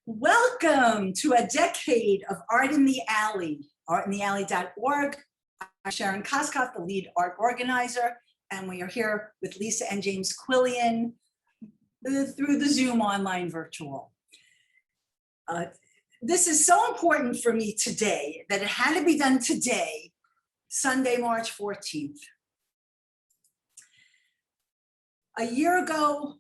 Welcome to a decade of Art in the Alley, artinthealley.org. I'm Sharon Koskoff, the lead art organizer, and we are here with Lisa and James Quillian through the Zoom online virtual. This is so important for me today that it had to be done today, Sunday, March 14th. A year ago,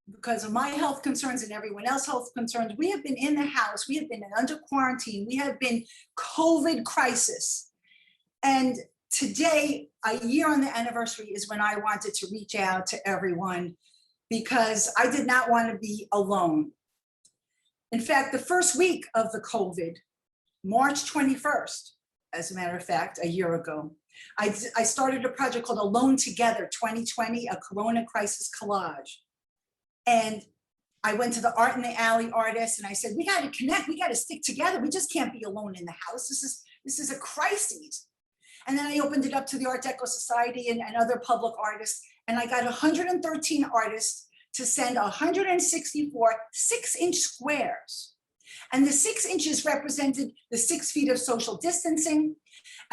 because of my health concerns and everyone else's health concerns, we have been in the house, we have been under quarantine, we have been COVID crisis. And today, a year on the anniversary is when I wanted to reach out to everyone because I did not want to be alone. In fact, the first week of the COVID, March 21st, as a matter of fact, a year ago, I started a project called Alone Together 2020, a Corona Crisis Collage. And I went to the Art in the Alley artists and I said, we got to connect, we got to stick together. We just can't be alone in the house. This is a crisis. And then I opened it up to the Art Deco Society and other public artists. And I got 113 artists to send 164 6-inch squares. And the 6 inches represented the 6 feet of social distancing.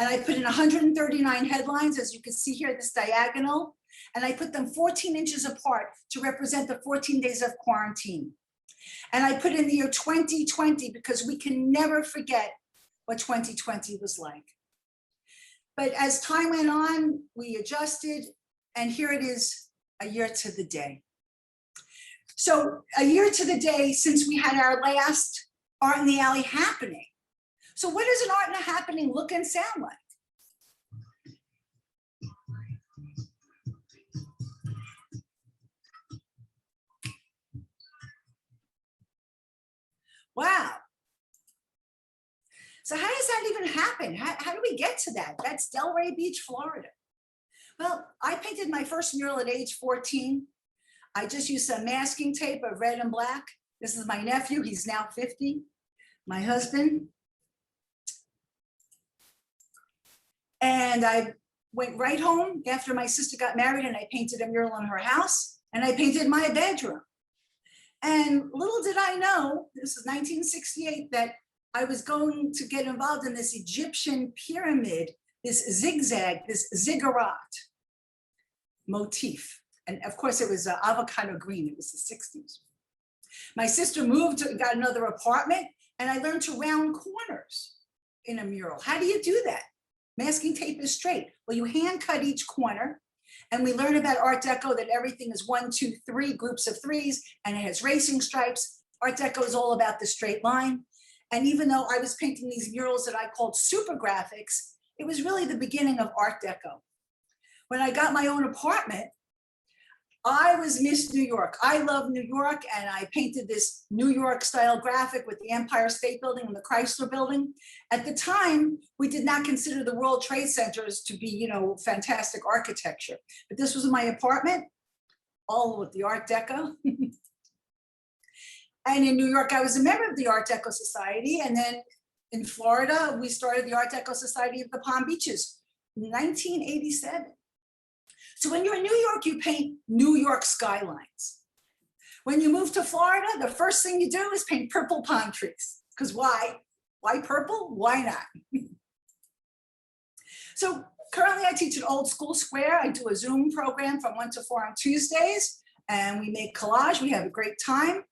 And I put in 139 headlines, as you can see here, this diagonal. And I put them 14 inches apart to represent the 14 days of quarantine. And I put in the year 2020 because we can never forget what 2020 was like. But as time went on, we adjusted, and here it is, a year to the day. So a year to the day since we had our last Art in the Alley happening. So what does an Art in a Happening look and sound like? Wow. So how does that even happen? How do we get to that? That's Delray Beach, Florida. Well, I painted my first mural at age 14. I just used some masking tape of red and black. This is my nephew, he's now 50. My husband. And I went right home after my sister got married and I painted a mural in her house and I painted my bedroom. And little did I know, this is 1968, that I was going to get involved in this Egyptian pyramid, this zigzag, this ziggurat motif. And of course it was avocado green, it was the 60s. My sister moved, got another apartment, and I learned to round corners in a mural. How do you do that? Masking tape is straight. Well, you hand cut each corner. And we learn about Art Deco that everything is 1, 2, 3 groups of threes, and it has racing stripes. Art Deco is all about the straight line. And even though I was painting these murals that I called super graphics, it was really the beginning of Art Deco. When I got my own apartment, I was Miss New York. I love New York, and I painted this New York style graphic with the Empire State Building and the Chrysler Building. At the time, we did not consider the World Trade Centers to be, fantastic architecture. But this was my apartment, all with the Art Deco. And in New York, I was a member of the Art Deco Society. And then in Florida, we started the Art Deco Society of the Palm Beaches in 1987. So when you're in New York, you paint New York skylines. When you move to Florida, the first thing you do is paint purple palm trees. Because why? Why purple? Why not? So currently I teach an old school square. I do a Zoom program from 1 to 4 on Tuesdays, and we make collage. We have a great time.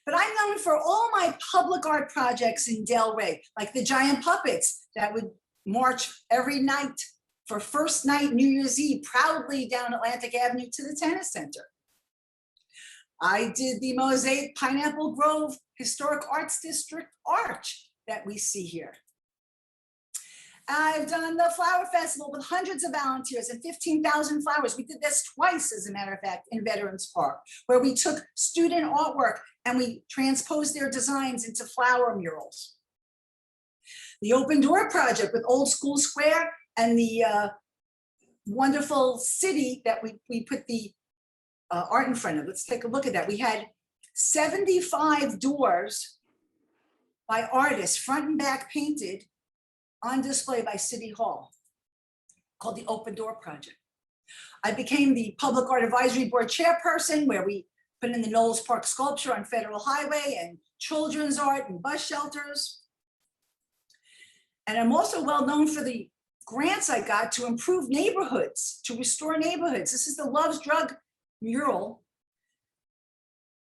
But I'm known for all my public art projects in Delray, like the giant puppets that would march every night for first night New Year's Eve, proudly down Atlantic Avenue to the tennis center. I did the Mosaic Pineapple Grove Historic Arts District arch that we see here. I've done the flower festival with hundreds of volunteers and 15,000 flowers. We did this twice, as a matter of fact, in Veterans Park, where we took student artwork and we transposed their designs into flower murals. The Open Door Project with Old School Square and the wonderful city that we put the art in front of. Let's take a look at that. We had 75 doors by artists, front and back painted, on display by City Hall, called the Open Door Project. I became the Public Art Advisory Board chairperson, where we put in the Knowles Park sculpture on Federal Highway and children's art and bus shelters. And I'm also well known for the grants I got to improve neighborhoods, to restore neighborhoods. This is the Love's Drug mural,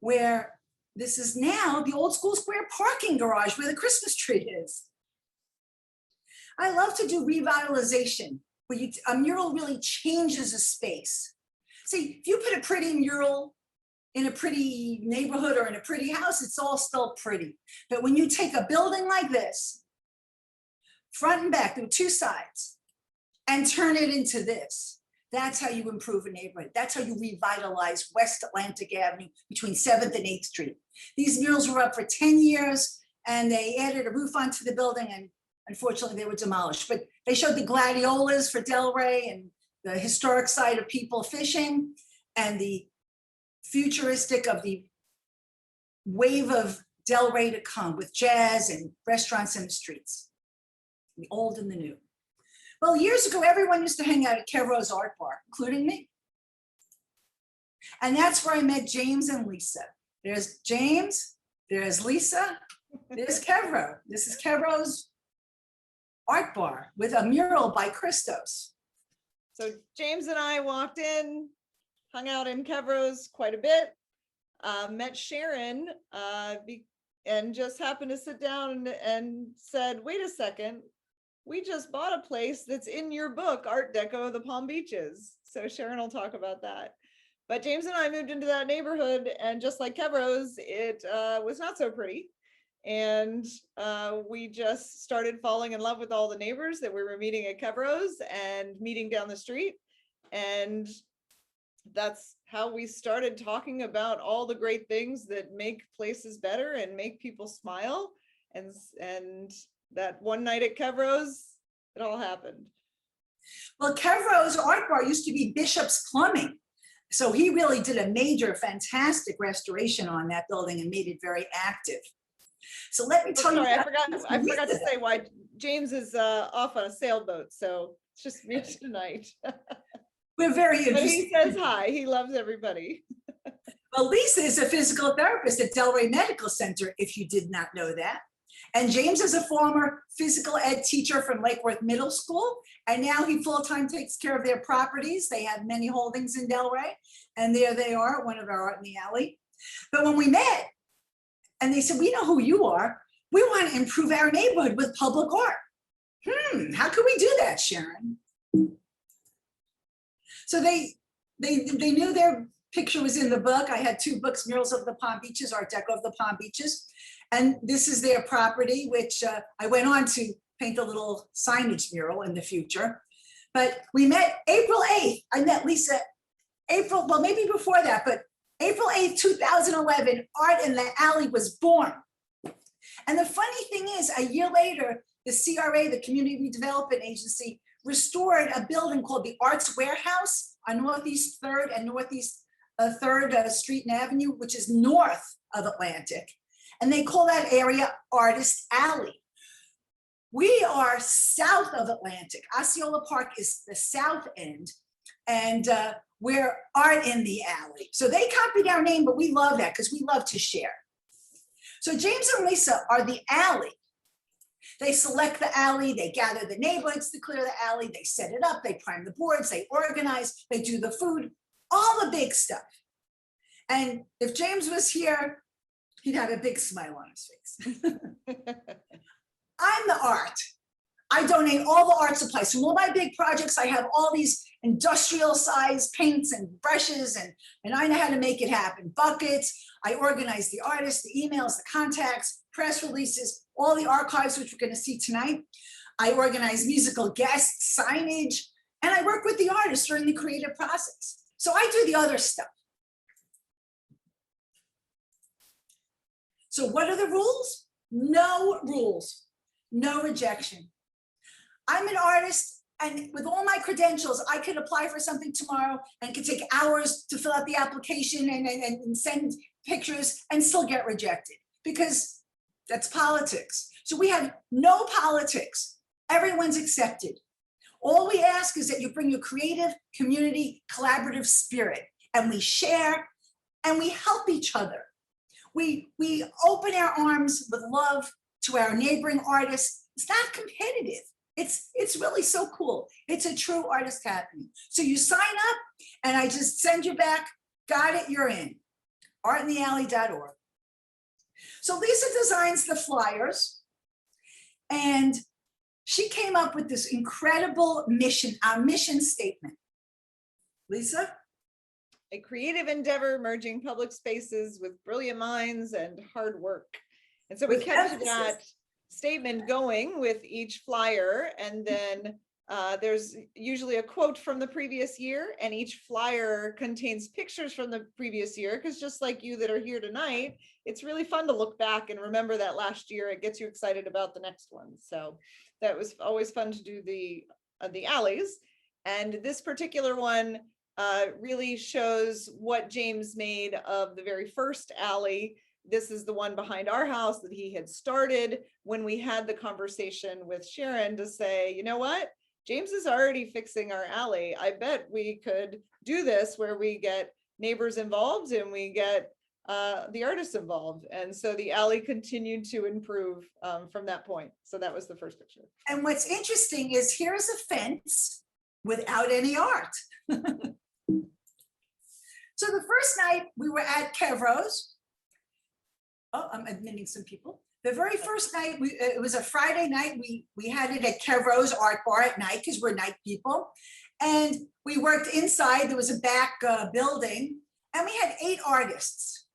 where this is now the old school square parking garage where the Christmas tree is. I love to do revitalization, where a mural really changes a space. See, if you put a pretty mural in a pretty neighborhood or in a pretty house, it's all still pretty. But when you take a building like this, front and back, there are two sides, and turn it into this, that's how you improve a neighborhood. That's how you revitalize West Atlantic Avenue between 7th and 8th Street. These murals were up for 10 years, and they added a roof onto the building, and unfortunately they were demolished. But they showed the gladiolas for Delray and the historic side of people fishing, and the futuristic of the wave of Delray to come with jazz and restaurants in the streets, the old and the new. Well, years ago, everyone used to hang out at Kevro's Art Bar, including me. And that's where I met James and Lisa. There's James, there's Lisa, there's Kevro. This is Kevro's Art Bar with a mural by Christos. So James and I walked in, hung out in Kevro's quite a bit, met Sharon, and just happened to sit down and said, wait a second, we just bought a place that's in your book, Art Deco of the Palm Beaches. So Sharon will talk about that. But James and I moved into that neighborhood, and just like Kevro's, it was not so pretty. And we just started falling in love with all the neighbors that we were meeting at Kevro's and meeting down the street. And that's how we started talking about all the great things that make places better and make people smile. And that one night at Kevro's, it all happened. Well, Kevro's Art Bar used to be Bishop's Plumbing. So he really did a major, fantastic restoration on that building and made it very active. So let me tell you. I forgot to say why James is off on a sailboat. So it's just me tonight. We're very interested. But he says hi. He loves everybody. Well, Lisa is a physical therapist at Delray Medical Center, if you did not know that. And James is a former physical ed teacher from Lake Worth Middle School. And now he full-time takes care of their properties. They have many holdings in Delray. And there they are at one of our Art in the Alley. But when we met, and they said, we know who you are. We want to improve our neighborhood with public art. How can we do that, Sharon? So they knew their picture was in the book. I had 2 books, Murals of the Palm Beaches, Art Deco of the Palm Beaches. And this is their property, which I went on to paint a little signage mural in the future. But we met April 8th. I met Lisa April, well, maybe before that, but April 8th, 2011, Art in the Alley was born. And the funny thing is, a year later, the CRA, the Community Redevelopment Agency, restored a building called the Arts Warehouse on Northeast 3rd and Northeast 3rd Street and Avenue, which is north of Atlantic. And they call that area Artist Alley. We are south of Atlantic. Osceola Park is the south end, and we're Art in the Alley. So they copied our name, but we love that because we love to share. So James and Lisa are the alley. They select the alley, they gather the neighborhoods to clear the alley, they set it up, they prime the boards, they organize, they do the food, all the big stuff. And if James was here, he'd have a big smile on his face. I'm the art. I donate all the art supplies. So all my big projects, I have all these industrial size paints and brushes, and I know how to make it happen. Buckets, I organize the artists, the emails, the contacts, press releases, all the archives, which we're gonna see tonight. I organize musical guests, signage, and I work with the artists during the creative process. So I do the other stuff. So what are the rules? No rules, no rejection. I'm an artist, and with all my credentials, I could apply for something tomorrow and it could take hours to fill out the application and send pictures and still get rejected because that's politics. So we have no politics. Everyone's accepted. All we ask is that you bring your creative, community, collaborative spirit, and we share and we help each other. We open our arms with love to our neighboring artists. It's not competitive. It's really so cool. It's a true artist happening. So you sign up and I just send you back, got it, you're in. artinthealley.org. So Lisa designs the flyers, and she came up with this incredible mission, our mission statement. Lisa? A creative endeavor merging public spaces with brilliant minds and hard work. And so we With kept emphasis. that statement going with each flyer, and then there's usually a quote from the previous year, and each flyer contains pictures from the previous year, because just like you that are here tonight, it's really fun to look back and remember that last year. It gets you excited about the next one. So that was always fun to do the alleys. And this particular one really shows what James made of the very first alley. This is the one behind our house that he had started when we had the conversation with Sharon to say, you know what? James is already fixing our alley. I bet we could do this where we get neighbors involved and we get the artists involved. And so the alley continued to improve from that point. So that was the first picture. And what's interesting is here's a fence without any art. So the first night we were at Kevro's. Oh, I'm admitting some people. The very first night, it was a Friday night. We had it at Kevro's Art Bar at night because we're night people. And we worked inside. There was a back building, and we had 8 artists.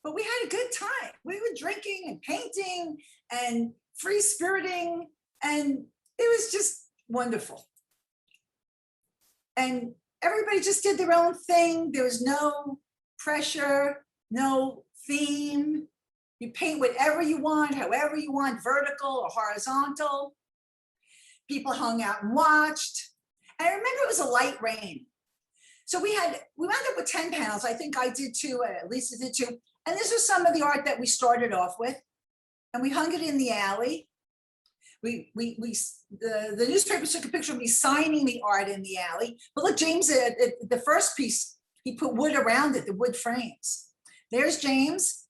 But we had a good time. We were drinking and painting and free spiriting, and it was just wonderful. And everybody just did their own thing. There was no pressure, no theme. You paint whatever you want, however you want, vertical or horizontal. People hung out and watched. And I remember it was a light rain. So we wound up with 10 panels. I think I did too, Lisa did too. And this was some of the art that we started off with. And we hung it in the alley. The newspapers took a picture of me signing the art in the alley. But look, James, the first piece, he put wood around it, the wood frames. There's James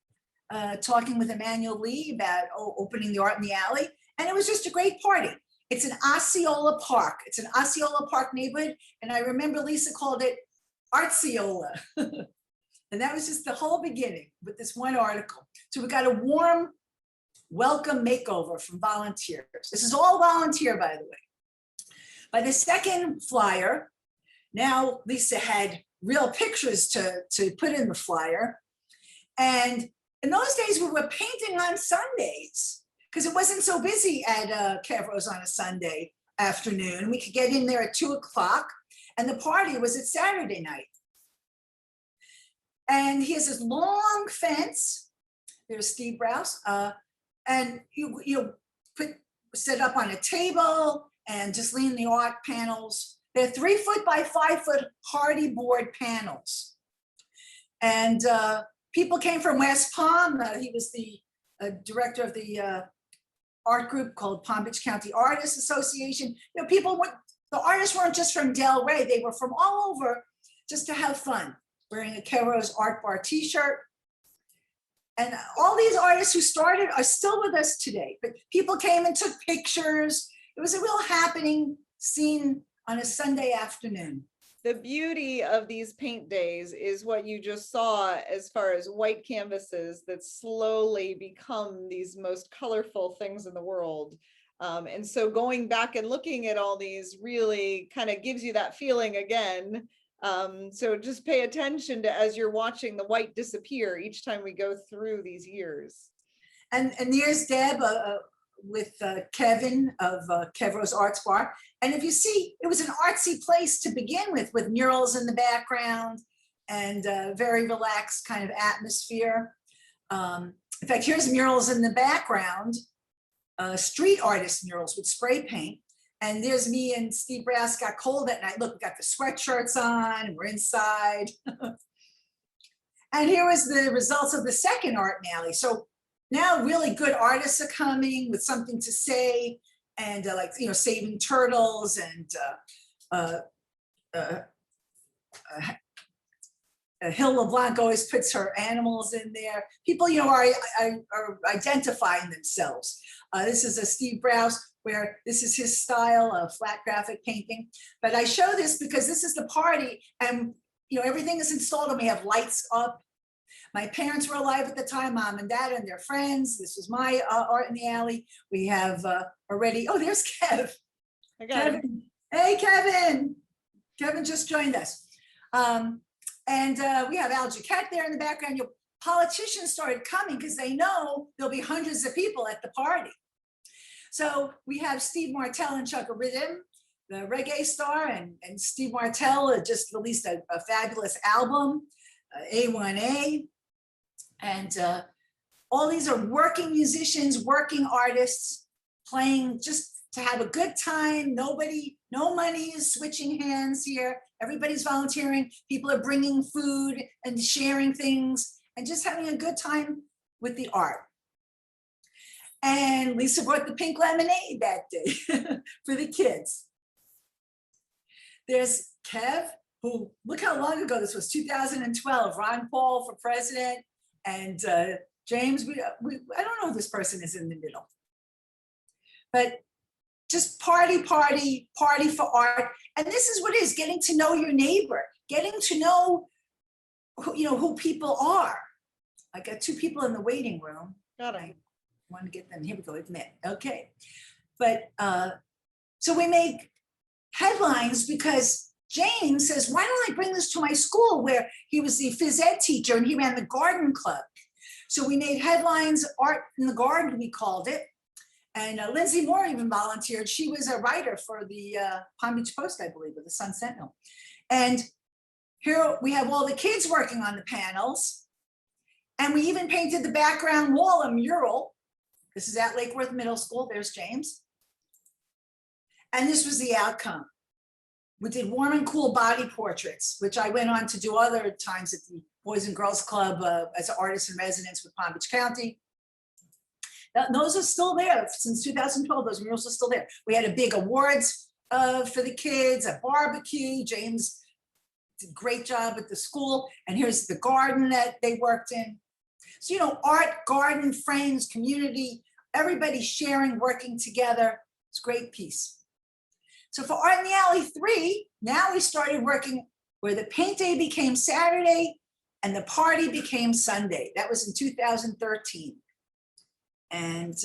talking with Emmanuel Lee about opening the art in the alley. And it was just a great party. It's an Osceola Park. It's an Osceola Park neighborhood. And I remember Lisa called it Artseola. And that was just the whole beginning with this one article. So we got a warm welcome makeover from volunteers. This is all volunteer, by the way. By the second flyer, now Lisa had real pictures to put in the flyer. And in those days, we were painting on Sundays because it wasn't so busy at Kevro's on a Sunday afternoon. We could get in there at 2 o'clock, and the party was at Saturday night. And he has this long fence. There's Steve Browse. And you set up on a table and just lean the art panels. They're 3 foot by 5 foot hardy board panels. And people came from West Palm. He was the director of the art group called Palm Beach County Artists Association. You know, the artists weren't just from Delray. They were from all over just to have fun, wearing a Kevro's Art Bar t-shirt. And all these artists who started are still with us today. But people came and took pictures. It was a real happening scene on a Sunday afternoon. The beauty of these paint days is what you just saw as far as white canvases that slowly become these most colorful things in the world. And so going back and looking at all these really kind of gives you that feeling again. So just pay attention to as you're watching the white disappear each time we go through these years. And there's Deb with Kevin of Kevro's Arts Bar. And if you see, it was an artsy place to begin with murals in the background and very relaxed kind of atmosphere. In fact, here's murals in the background, street artist murals with spray paint. And there's me and Steve Brass. Got cold that night. Look, we got the sweatshirts on and we're inside. And here was the results of the second art alley. So now really good artists are coming with something to say, and like, you know, saving turtles and Hill LeBlanc always puts her animals in there. People, are identifying themselves. This is a Steve Browse, where this is his style of flat graphic painting. But I show this because this is the party, and everything is installed, and we have lights up. My parents were alive at the time, mom and dad and their friends. This was my art in the alley. We have already, oh, there's Kev. I got it. Kevin. Hey, Kevin. Kevin just joined us. And we have Al Jaquette there in the background. Politicians started coming because they know there'll be hundreds of people at the party. So we have Steve Martell and Chuck Rhythm, the reggae star, and Steve Martell just released a fabulous album, A1A. And all these are working musicians, working artists, playing just to have a good time. No money is switching hands here. Everybody's volunteering. People are bringing food and sharing things and just having a good time with the art. And Lisa brought the pink lemonade that day for the kids. There's Kev, who, look how long ago this was, 2012, Ron Paul for president. And James, I don't know who this person is in the middle. But just party for art. And this is what it is, getting to know your neighbor, getting to know who people are. I got two people in the waiting room. Got it. I want to get them, here we go, admit, okay. But so we make headlines because James says, why don't I bring this to my school, where he was the phys ed teacher and he ran the garden club. So we made headlines, art in the garden, we called it. And Lindsay Moore even volunteered. She was a writer for the Palm Beach Post, I believe, or the Sun Sentinel. And here we have all the kids working on the panels. And we even painted the background wall, a mural. This is at Lake Worth Middle School. There's James. And this was the outcome. We did warm and cool body portraits, which I went on to do other times at the Boys and Girls Club as an artist in residence with Palm Beach County. Those are still there since 2012. Those murals are still there. We had a big awards for the kids, a barbecue. James did a great job at the school. And here's the garden that they worked in. So, art, garden, friends, community, everybody sharing, working together. It's a great piece. So for Art in the Alley 3, now we started working where the paint day became Saturday and the party became Sunday. That was in 2013. And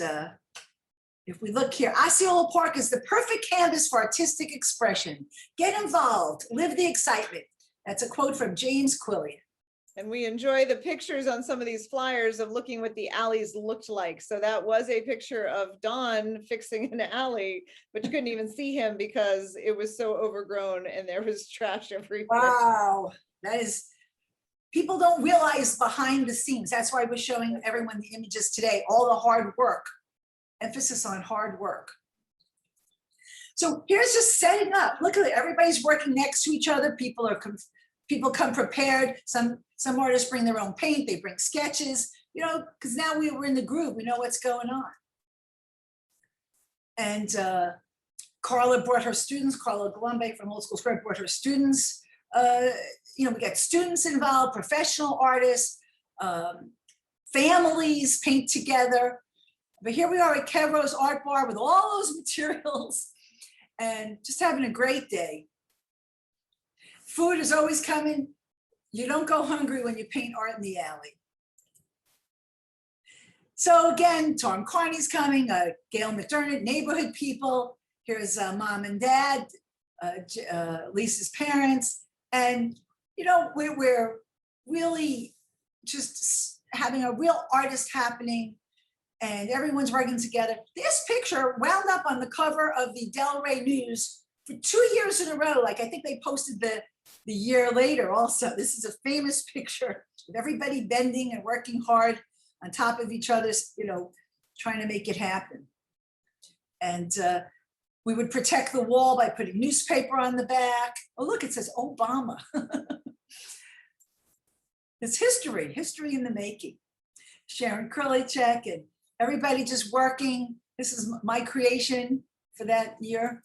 if we look here, Osceola Park is the perfect canvas for artistic expression. Get involved, live the excitement. That's a quote from James Quillian. And we enjoy the pictures on some of these flyers of looking what the alleys looked like. So that was a picture of Don fixing an alley, but you couldn't even see him because it was so overgrown and there was trash everywhere. Wow, that is, people don't realize behind the scenes. That's why we're showing everyone the images today, all the hard work, emphasis on hard work. So here's just setting up. Look at it, everybody's working next to each other. People come prepared. Some artists bring their own paint, they bring sketches, because now we're in the groove, we know what's going on. And Carla brought her students, Carla Galumbe from Old School Square brought her students. We got students involved, professional artists, families paint together. But here we are at Kevro's Art Bar with all those materials and just having a great day. Food is always coming. You don't go hungry when you paint Art in the Alley. So again, Tom Carney's coming, Gail McDermott, neighborhood people. Here's mom and dad, Lisa's parents. And, we're really just having a real artist happening and everyone's working together. This picture wound up on the cover of the Delray News for 2 years in a row. Like I think they posted the year later also. This is a famous picture of everybody bending and working hard on top of each other's, trying to make it happen. And we would protect the wall by putting newspaper on the back. Oh, look, it says Obama. It's history in the making. Sharon Kurlichek and everybody just working. This is my creation for that year.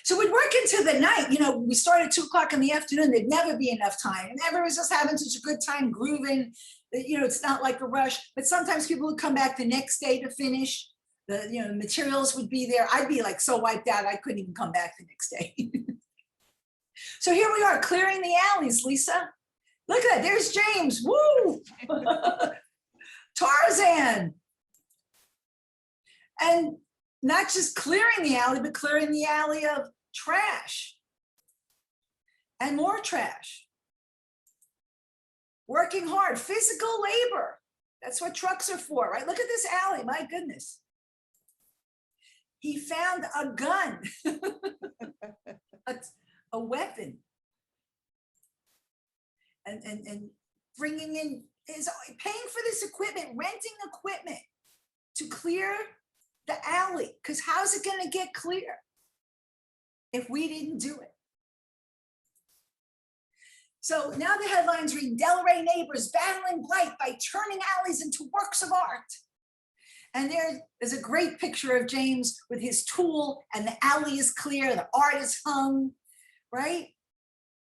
So we'd work into the night. You know, we started at 2 o'clock in the afternoon. There'd never be enough time. And everyone was just having such a good time grooving. You know, it's not like a rush. But sometimes people would come back the next day to finish. The materials would be there. I'd be like so wiped out, I couldn't even come back the next day. So here we are clearing the alleys, Lisa. Look at that, there's James, woo! Tarzan. And not just clearing the alley, but clearing the alley of trash and more trash. Working hard, physical labor. That's what trucks are for, right? Look at this alley, my goodness. He found a gun, a weapon, and bringing in, paying for this equipment, renting equipment to clear the alley, because how's it going to get clear if we didn't do it? So now the headlines read, Delray neighbors battling blight by turning alleys into works of art. And there's a great picture of James with his tool, and the alley is clear, the art is hung, right?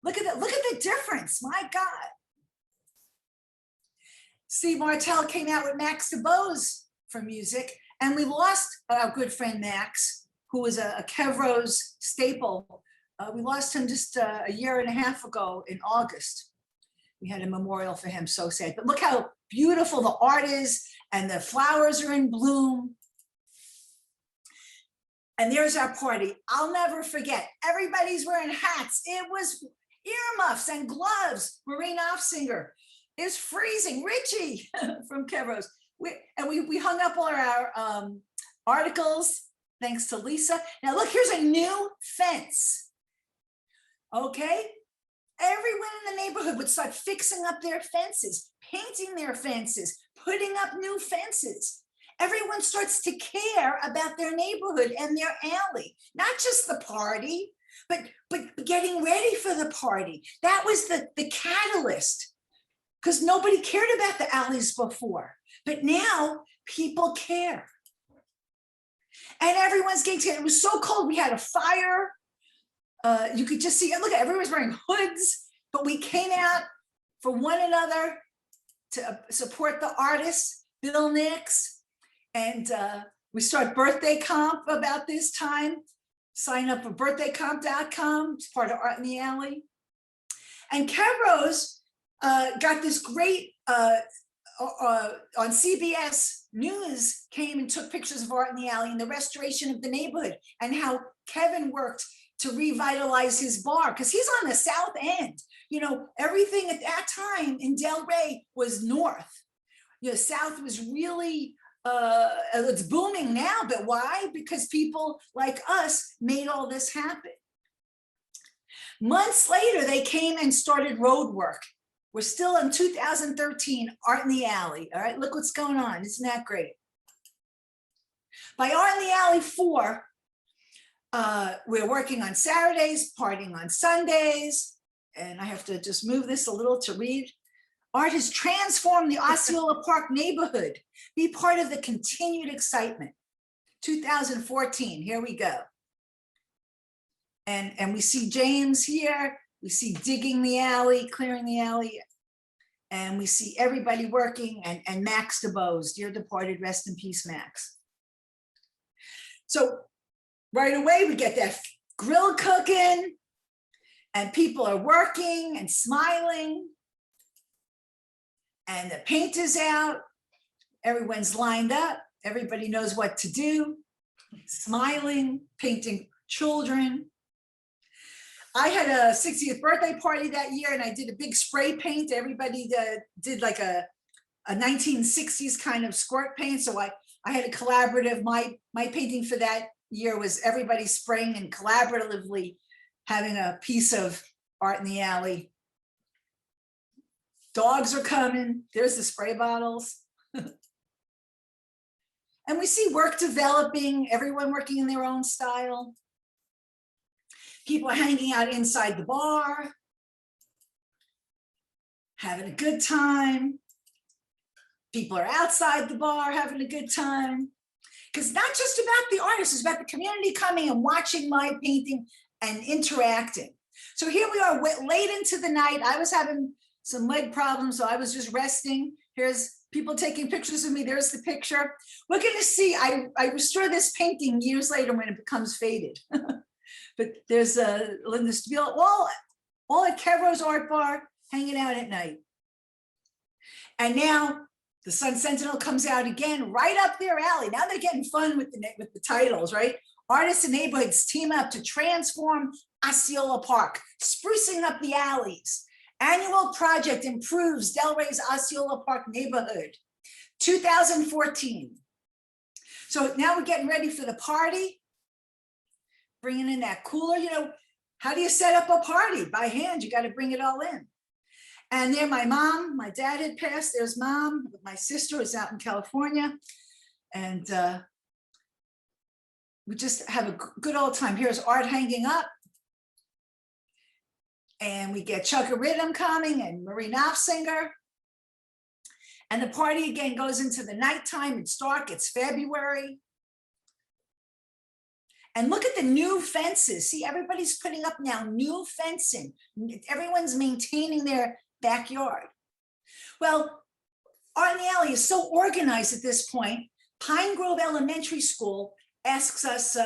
Look at the difference, my God. Steve Martell came out with Max DeBose for music, and we lost our good friend Max, who was a Kevros staple. We lost him just a year and a half ago in August. We had a memorial for him, so sad. But look how beautiful the art is, and the flowers are in bloom. And there's our party. I'll never forget. Everybody's wearing hats. It was earmuffs and gloves. Maureen Offsinger is freezing. Richie from Kevros. We hung up all our articles, thanks to Lisa. Now look, here's a new fence. Okay? Everyone in the neighborhood would start fixing up their fences, painting their fences, putting up new fences. Everyone starts to care about their neighborhood and their alley, not just the party, but getting ready for the party. That was the catalyst, because nobody cared about the alleys before, but now people care. And everyone's getting together. It was so cold, we had a fire. You could just see, look, everyone's wearing hoods, but we came out for one another to support the artists, Bill Nix, and we start birthday comp about this time. Sign up for birthdaycomp.com, it's part of Art in the Alley. And Kevros got this great, on CBS News, came and took pictures of Art in the Alley and the restoration of the neighborhood, and how Kevin worked to revitalize his bar, because he's on the south end. You know, everything at that time in Delray was north. You know, south was really, it's booming now, but why? Because people like us made all this happen. Months later, they came and started road work. We're still in 2013, Art in the Alley. All right, look what's going on. Isn't that great? By Art in the Alley 4, we're working on Saturdays, partying on Sundays, and I have to just move this a little to read. Art has transformed the Osceola Park neighborhood. Be part of the continued excitement. 2014, here we go. And we see James here. We see digging the alley, clearing the alley. And we see everybody working, and Max DeBose, dear departed, rest in peace, Max. So right away, we get that grill cooking, and people are working and smiling, and the paint is out. Everyone's lined up. Everybody knows what to do. Smiling, painting children. I had a 60th birthday party that year, and I did a big spray paint. Everybody did like a 1960s kind of squirt paint. So I had a collaborative, my painting for that year was everybody spraying and collaboratively having a piece of Art in the Alley. Dogs are coming. There's the spray bottles. And we see work developing, everyone working in their own style. People are hanging out inside the bar, having a good time. People are outside the bar having a good time. Because not just about the artist, it's about the community coming and watching my painting and interacting. So here we are late into the night. I was having some leg problems, so I was just resting. Here's people taking pictures of me. There's the picture. We're going to see, I restore this painting years later when it becomes faded. But there's Linda Spiel, all at Kevro's Art Bar, hanging out at night. And now the Sun Sentinel comes out again, right up their alley. Now they're getting fun with the titles, right? Artists and neighborhoods team up to transform Osceola Park, sprucing up the alleys. Annual project improves Delray's Osceola Park neighborhood. 2014. So now we're getting ready for the party. Bringing in that cooler, you know, how do you set up a party? By hand, you got to bring it all in. And there my mom, my dad had passed, there's mom, my sister was out in California. And we just have a good old time. Here's art hanging up. And we get Chuck Rhythm coming and Marie Knopfsinger. And the party again goes into the nighttime. It's dark, it's February. And look at the new fences. See, everybody's putting up now new fencing. Everyone's maintaining their backyard. Well, Art in the Alley is so organized at this point. Pine Grove Elementary School asks us,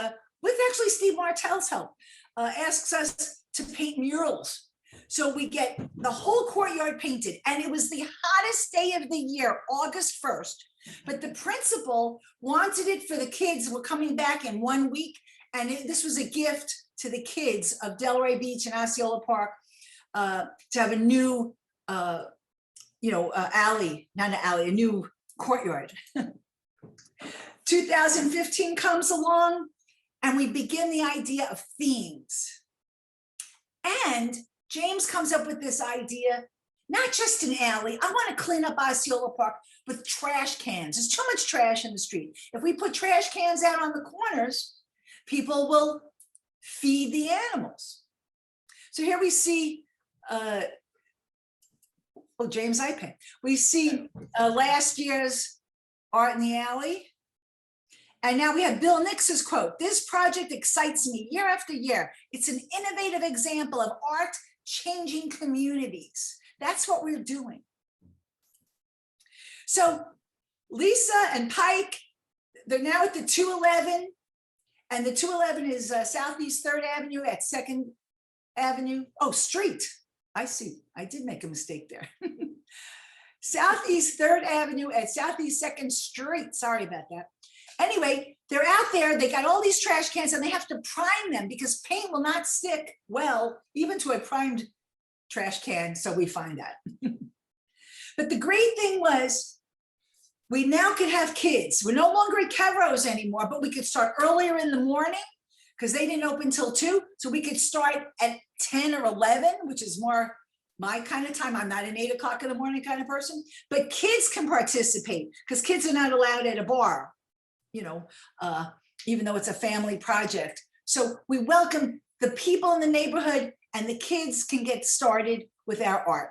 with actually Steve Martell's help, asks us to paint murals. So we get the whole courtyard painted, and it was the hottest day of the year, August 1st. But the principal wanted it for the kids who were coming back in 1 week. And this was a gift to the kids of Delray Beach and Osceola Park to have a new, alley, not an alley, a new courtyard. 2015 comes along and we begin the idea of themes. And James comes up with this idea, not just an alley. I want to clean up Osceola Park with trash cans. There's too much trash in the street. If we put trash cans out on the corners, people will feed the animals. So here we see, James Ipen. We see last year's Art in the Alley. And now we have Bill Nix's quote, "This project excites me year after year. It's an innovative example of art changing communities." That's what we're doing. So Lisa and Pike, they're now at the 211. And the 211 is Southeast 3rd Avenue at 2nd Avenue. Oh, street. I see. I did make a mistake there. Southeast 3rd Avenue at Southeast 2nd Street. Sorry about that. Anyway, they're out there. They got all these trash cans and they have to prime them because paint will not stick well, even to a primed trash can. So we find that. But the great thing was, we now could have kids. We're no longer at Kevro's anymore, but we could start earlier in the morning because they didn't open till 2. So we could start at 10 or 11, which is more my kind of time. I'm not an 8 o'clock in the morning kind of person, but kids can participate because kids are not allowed at a bar, even though it's a family project. So we welcome the people in the neighborhood and the kids can get started with our art.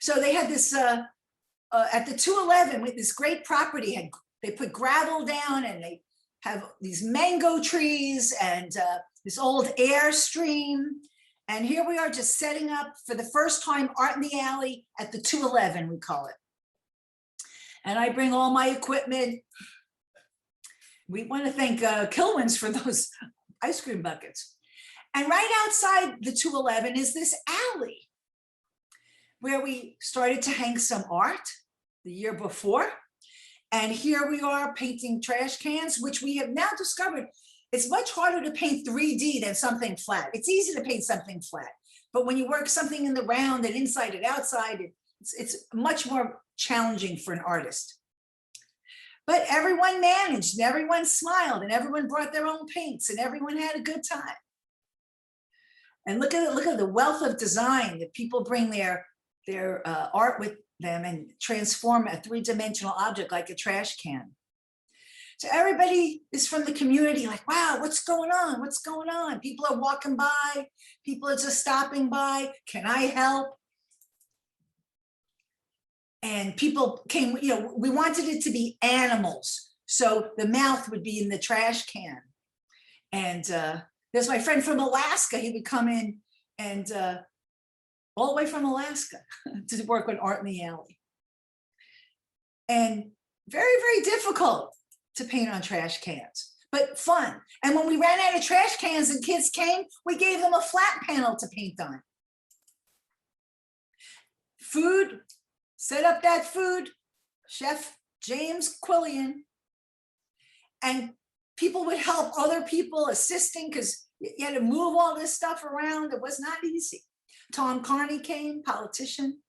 So they had this, at the 211 with this great property, they put gravel down and they have these mango trees and this old Airstream. And here we are just setting up for the first time Art in the Alley at the 211, we call it. And I bring all my equipment. We want to thank Kilwins for those ice cream buckets. And right outside the 211 is this alley where we started to hang some art the year before. And here we are painting trash cans, which we have now discovered it's much harder to paint 3D than something flat. It's easy to paint something flat, but when you work something in the round and inside and outside, it's much more challenging for an artist. But everyone managed and everyone smiled and everyone brought their own paints and everyone had a good time. And look at the wealth of design that people bring their art with them and transform a 3-dimensional object like a trash can. So everybody is from the community like, wow, what's going on? What's going on? People are walking by. People are just stopping by. Can I help? And people came, we wanted it to be animals. So the mouth would be in the trash can. And there's my friend from Alaska. He would come in and all the way from Alaska to work on Art in the Alley. And very, very difficult to paint on trash cans, but fun. And when we ran out of trash cans and kids came, we gave them a flat panel to paint on. Food, set up that food, Chef James Quillian. And people would help other people assisting because you had to move all this stuff around. It was not easy. Tom Carney came, politician.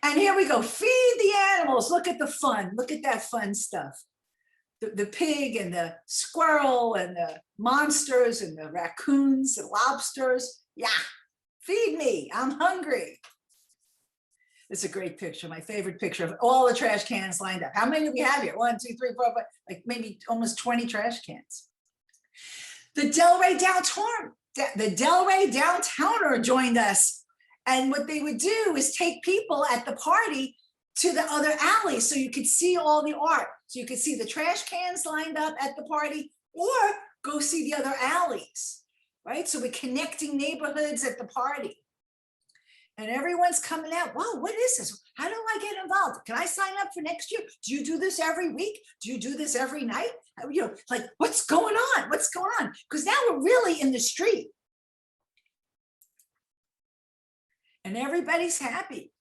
And here we go, feed the animals. Look at the fun, look at that fun stuff. The pig and the squirrel and the monsters and the raccoons and lobsters. Yeah, feed me, I'm hungry. It's a great picture, my favorite picture of all the trash cans lined up. How many do we have here? 1, 2, 3, 4, 5, like maybe almost 20 trash cans. The Delray Downtowner joined us. And what they would do is take people at the party to the other alley so you could see all the art. So you could see the trash cans lined up at the party or go see the other alleys, right? So we're connecting neighborhoods at the party. And everyone's coming out, whoa, what is this? How do I get involved? Can I sign up for next year? Do you do this every week? Do you do this every night? You know, like, what's going on? What's going on? Because now we're really in the street. And everybody's happy.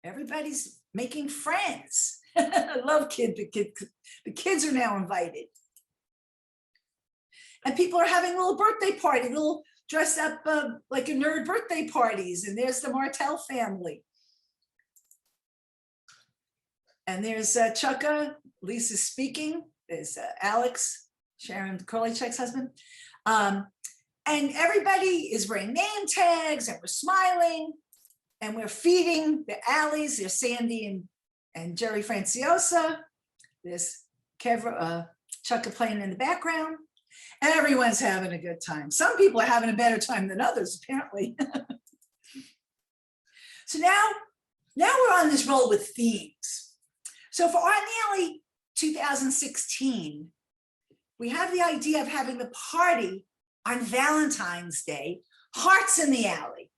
Everybody's making friends. I love the kids are now invited. And people are having little birthday party, little dressed up like a nerd birthday parties. And there's the Martell family. And there's Chucka, Lisa's speaking. There's Alex, Sharon, Curlycheck's husband. And everybody is wearing name tags and we're smiling. And we're feeding the alleys. There's Sandy and Jerry Franciosa. There's Chucka playing in the background. And everyone's having a good time. Some people are having a better time than others, apparently. So now we're on this roll with themes. So for Art in the Alley 2016, we have the idea of having the party on Valentine's Day, Hearts in the Alley.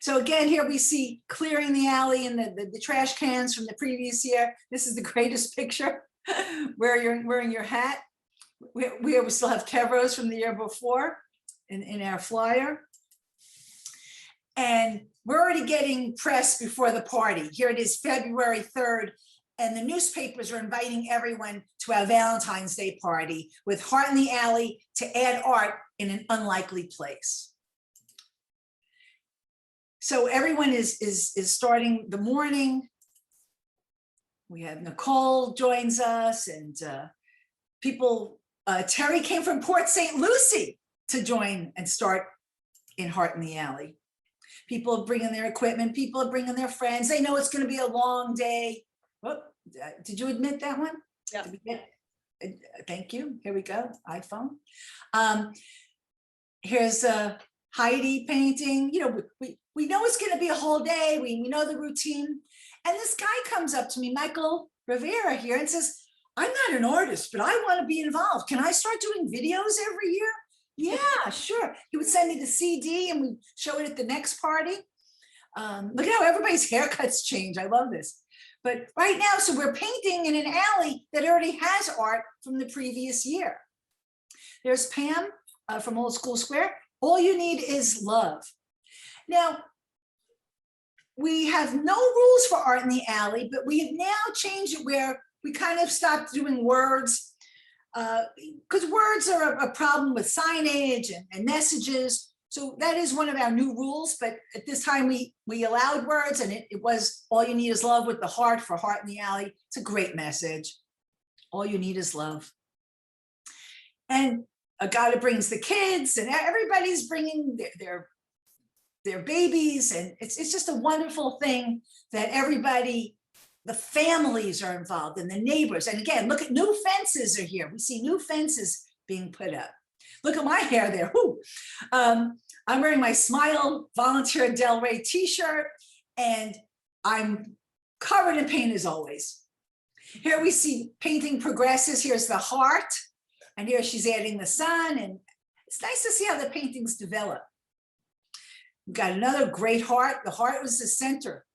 So again, here we see clearing the alley and the trash cans from the previous year. This is the greatest picture where you're wearing your hat. We still have Kevros from the year before in our flyer. And we're already getting press before the party. Here it is, February 3rd. And the newspapers are inviting everyone to our Valentine's Day party with Heart in the Alley to add art in an unlikely place. So everyone is starting the morning. We have Nicole joins us and people, Terry came from Port St. Lucie to join and start in Heart in the Alley. People are bringing their equipment, people are bringing their friends. They know it's gonna be a long day. Oh, did you admit that one? Yeah. Thank you, here we go, iPhone. Here's Heidi painting. You know, we know it's going to be a whole day. We know the routine. And this guy comes up to me, Michael Rivera here, and says, I'm not an artist, but I want to be involved. Can I start doing videos every year? Yeah, sure. He would send me the CD and we'd show it at the next party. Look at how everybody's haircuts change. I love this. But right now, so we're painting in an alley that already has art from the previous year. There's Pam from Old School Square. All you need is love. Now, we have no rules for Art in the Alley, but we have now changed it where we kind of stopped doing words because words are a problem with signage and messages. So that is one of our new rules, but at this time we allowed words and it was all you need is love with the heart for Heart in the Alley. It's a great message. All you need is love. And a guy that brings the kids and everybody's bringing their babies. And it's just a wonderful thing that everybody, the families are involved and the neighbors. And again, look at new fences are here. We see new fences being put up. Look at my hair there. Whoo. I'm wearing my Smile Volunteer Delray t-shirt and I'm covered in paint as always. Here we see painting progresses. Here's the heart, and here she's adding the sun, and it's nice to see how the paintings develop. We've got another great heart. The heart was the center.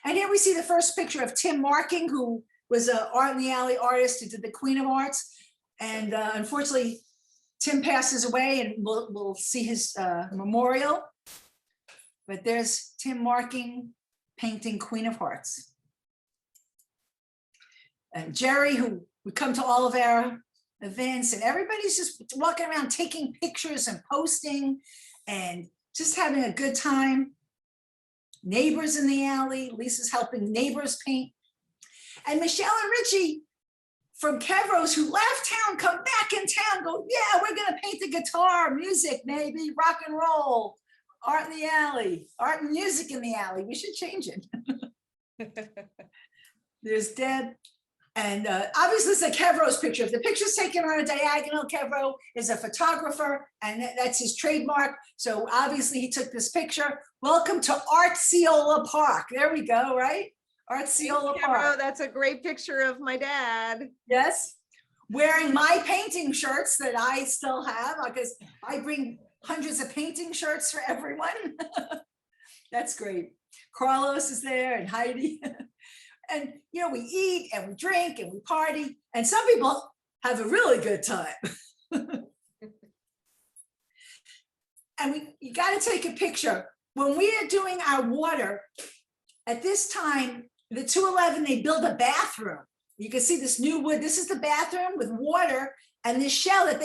And here we see the first picture of Tim Marking, who was an Art in the Alley artist who did the Queen of Arts. And unfortunately, Tim passes away, and we'll see his memorial. But there's Tim Marking painting Queen of Hearts. And Jerry, who would come to all of our events, and everybody's just walking around taking pictures and posting and just having a good time. Neighbors in the alley. Lisa's helping neighbors paint. And Michelle and Richie from Kevros, who left town, come back in town, go, yeah, we're gonna paint the guitar, music, maybe, rock and roll, art in the alley, art and music in the alley. We should change it. There's Deb. And obviously it's a Kevros picture. If the picture's taken on a diagonal, Kevro is a photographer, and that's his trademark. So obviously he took this picture. Welcome to Artsiola Park. There we go, right? Artsiola Park. That's a great picture of my dad. Yes. Wearing my painting shirts that I still have, because I bring hundreds of painting shirts for everyone. That's great. Carlos is there, and Heidi. And, you know, we eat and we drink and we party, and some people have a really good time. And you got to take a picture. When we are doing our water, at this time, the 211, they build a bathroom. You can see this new wood. This is the bathroom with water, and this shell that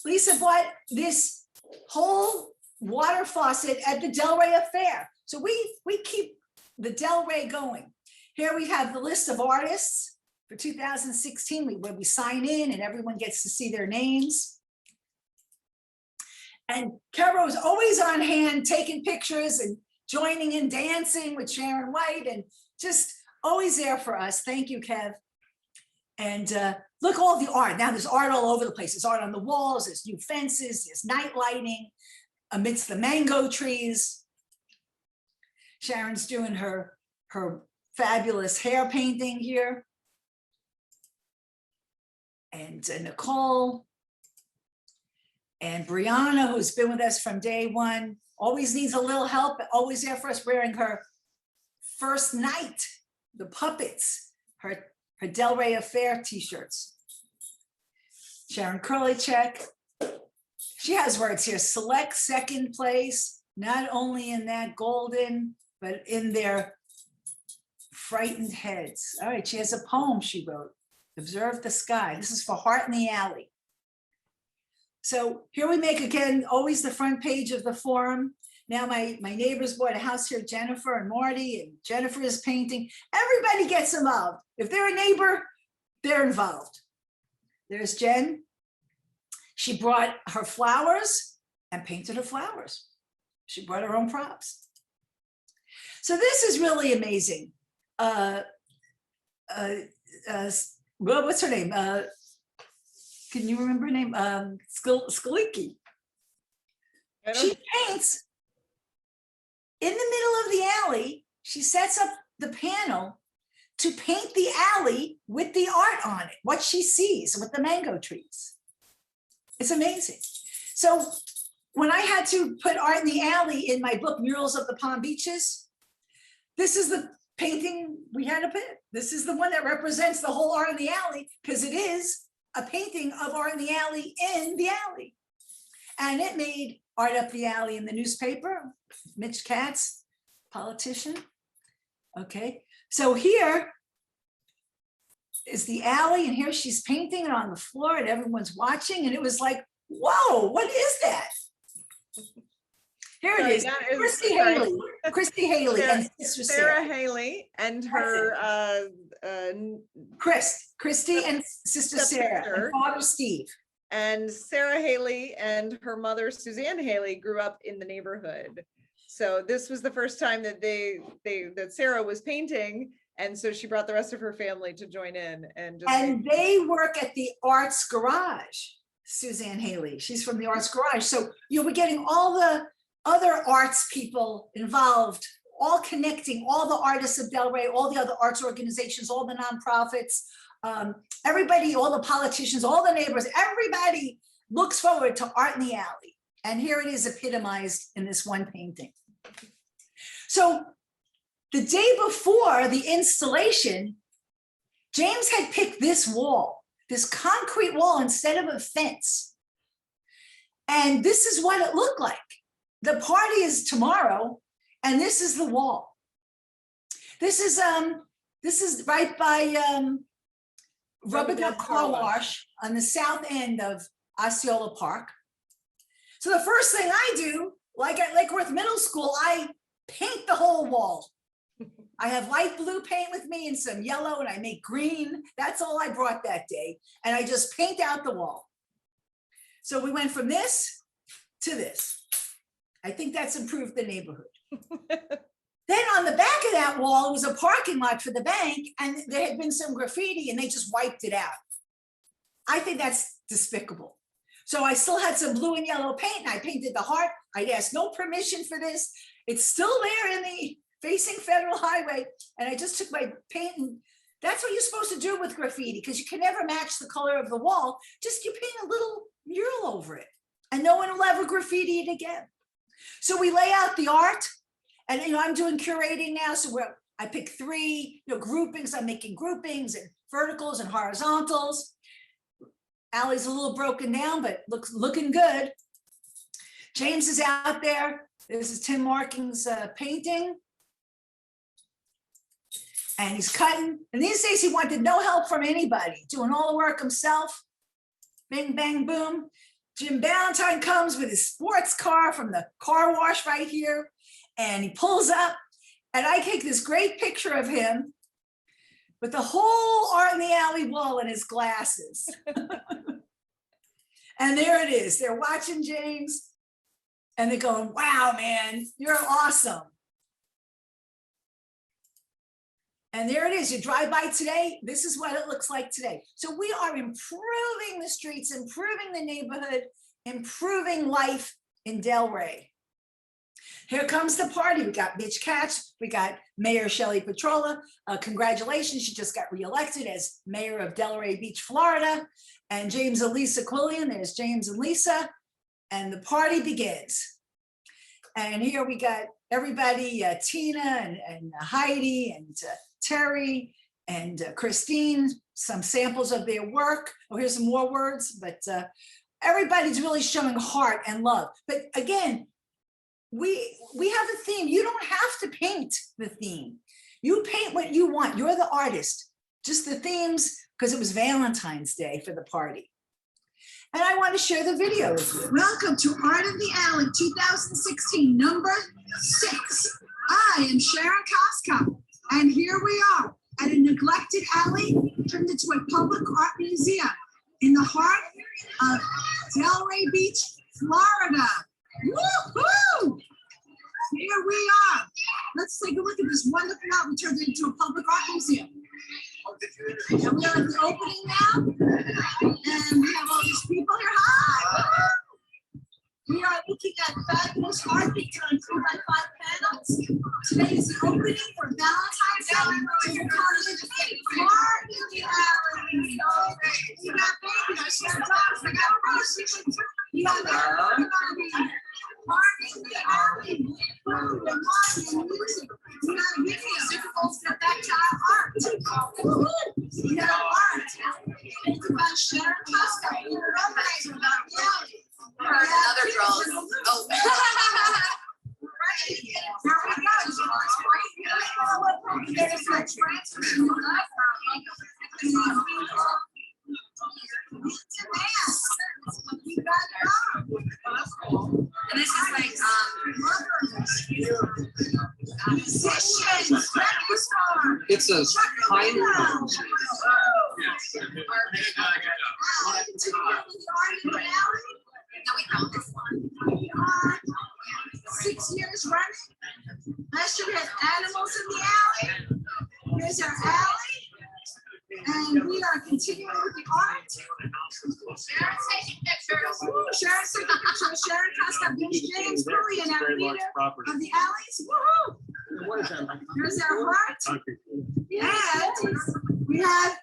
Lisa bought this whole water faucet at the Delray Affair. So we keep the Delray going. Here we have the list of artists for 2016, where we sign in and everyone gets to see their names. And Carol is always on hand, taking pictures and joining in dancing with Sharon White, and just always there for us. Thank you, Kev. And look, all the art. Now there's art all over the place. There's art on the walls, there's new fences, there's night lighting amidst the mango trees. Sharon's doing her fabulous hair painting here. And Nicole and Brianna, who's been with us from day one, always needs a little help, always there for us, wearing her first night, the puppets, her Delray Affair t-shirts. Sharon Kurlichek, she has words here: select second place, not only in that golden, but in their frightened heads. All right, she has a poem she wrote, Observe the Sky. This is for Heart in the Alley. So here we make, again, always the front page of the forum. Now my neighbors bought a house here, Jennifer and Marty, and Jennifer is painting. Everybody gets involved. If they're a neighbor, they're involved. There's Jen. She brought her flowers and painted her flowers. She brought her own props. So this is really amazing. Well, what's her name? Can you remember her name? Skaliki. She paints in the middle of the alley. She sets up the panel to paint the alley with the art on it, what she sees with the mango trees. It's amazing. So when I had to put art in the alley in my book, Murals of the Palm Beaches, this is the painting we had to put. This is the one that represents the whole art in the alley, because it is a painting of art in the alley in the alley. And it made art up the alley in the newspaper. Mitch Katz, politician. Okay, so here is the alley, and here she's painting it on the floor, and everyone's watching, and it was like, whoa, what is that? Here it is, Christy Haley. Christy Haley and Sister Sarah Haley and her Christy and Sister Sarah and Father Steve. And Sarah Haley and her mother Suzanne Haley grew up in the neighborhood. So this was the first time that that Sarah was painting, and so she brought the rest of her family to join in. And they work at the Arts Garage. Suzanne Haley, she's from the Arts Garage. So we're getting all the other arts people involved all connecting all the artists of Delray, all the other arts organizations, all the nonprofits, everybody, all the politicians, all the neighbors, everybody looks forward to Art in the Alley. And here it is epitomized in this one painting. So the day before the installation, James had picked this wall, this concrete wall instead of a fence. And this is what it looked like. The party is tomorrow, and this is the wall. This is right by Rubber Duck Car Wash on the south end of Osceola Park. So the first thing I do, like at Lake Worth Middle School, I paint the whole wall. I have light blue paint with me and some yellow, and I make green. That's all I brought that day. And I just paint out the wall. So we went from this to this. I think that's improved the neighborhood. Then on the back of that wall was a parking lot for the bank, and there had been some graffiti and they just wiped it out. I think that's despicable. So I still had some blue and yellow paint, and I painted the heart. I'd asked no permission for this. It's still there in the facing Federal Highway. And I just took my paint, and that's what you're supposed to do with graffiti, because you can never match the color of the wall. Just you paint a little mural over it, and no one will ever graffiti it again. So we lay out the art, and I'm doing curating now. So I pick 3 groupings. I'm making groupings and verticals and horizontals. Alley's a little broken down, but looking good. James is out there. This is Tim Marking's painting. And he's cutting. And these days he wanted no help from anybody, doing all the work himself. Bing, bang, boom. Jim Ballantyne comes with his sports car from the car wash right here. And he pulls up, and I take this great picture of him with the whole Art in the Alley wall and his glasses. And there it is. They're watching James, and they're going, wow, man, you're awesome. And there it is. You drive by today, this is what it looks like today. So we are improving the streets, improving the neighborhood, improving life in Delray. Here comes the party. We got Mitch Katz. We got Mayor Shelley Petrola. Congratulations, she just got reelected as mayor of Delray Beach, Florida. And James and Lisa Quillian. There's James and Lisa. And the party begins. And here we got everybody, Tina and Heidi and Terry and Christine, some samples of their work. Oh, here's some more words, but everybody's really showing heart and love. But again, we have a theme. You don't have to paint the theme. You paint what you want. You're the artist. Just the themes, because it was Valentine's Day for the party. And I want to share the video with you. Welcome to Art in the Alley 2016, number 6. I am Sharon Koskoff, and here we are at a neglected alley turned into a public art museum in the heart of Delray Beach, Florida. Woohoo! Here we are. Let's take a look at this wonderful art we turned into a public art museum. And we are at the opening now, and we have all these people here. Hi! We are looking at fabulous art being turned 3x5 panels. Today is the opening for Valentine's Day. You got art in the alley. You got baby. I said, I got roses. You got art in the alley. Food and wine and music. We got video. Let's get back to our art. We got art. It's about Sharon Koskoff. We were organizing about the alley. Another draw. Oh. Here we go. There's my transfer. And this is like musicians. It's a tiny. no, we found this one. 6 years running. Last year we had animals in the alley. Here's our alley. And we are continuing with the art. Sharon's taking pictures. Sharon's taking pictures. Sharon Koskoff, James Quillian, our leader of the alleys. Woohoo! Here's our heart. And we have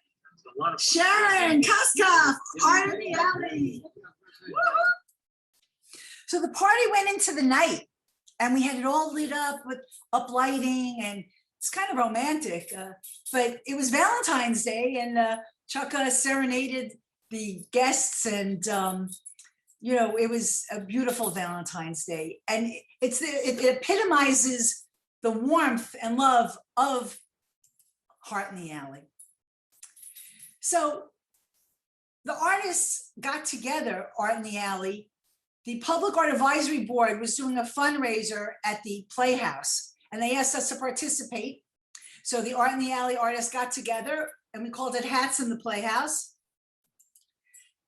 Sharon, Koskoff, Art in the Alley. So the party went into the night and we had it all lit up with lighting, and it's kind of romantic, but it was Valentine's Day, and Chaka serenaded the guests, and you know, it was a beautiful Valentine's Day, and it epitomizes the warmth and love of Heart in the Alley. So the artists got together, Art in the Alley. The Public Art Advisory Board was doing a fundraiser at the Playhouse, and they asked us to participate. So the Art in the Alley artists got together, and we called it Hats in the Playhouse.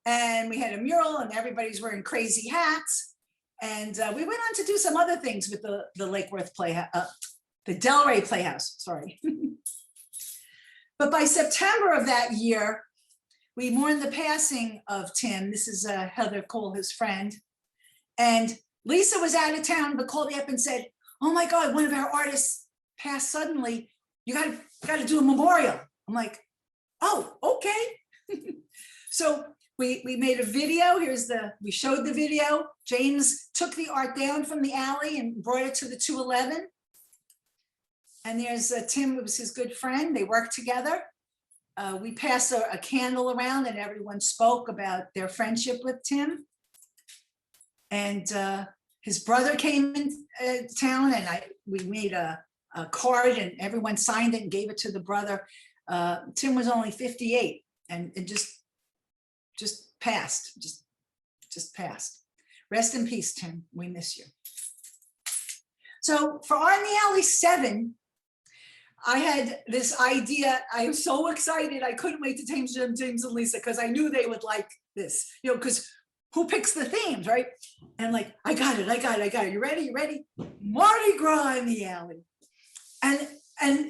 And we had a mural, and everybody's wearing crazy hats. And we went on to do some other things with the Lake Worth Playhouse, the Delray Playhouse, sorry. But by September of that year, we mourned the passing of Tim. This is Heather Cole, his friend. And Lisa was out of town, but called me up and said, "Oh my God, one of our artists passed suddenly. You got to do a memorial." I'm like, "Oh, okay." So we made a video. We showed the video. James took the art down from the alley and brought it to the 211. And there's Tim, who was his good friend. They worked together. We passed a candle around, and everyone spoke about their friendship with Tim. And his brother came in town, and we made a card, and everyone signed it and gave it to the brother. Tim was only 58, and it just passed, just passed. Rest in peace, Tim. We miss you. So for Art in the Alley 7, I had this idea. I was so excited. I couldn't wait to change James and Lisa, because I knew they would like this, you know, because who picks the themes, right? And like, I got it. You ready? Mardi Gras in the Alley. And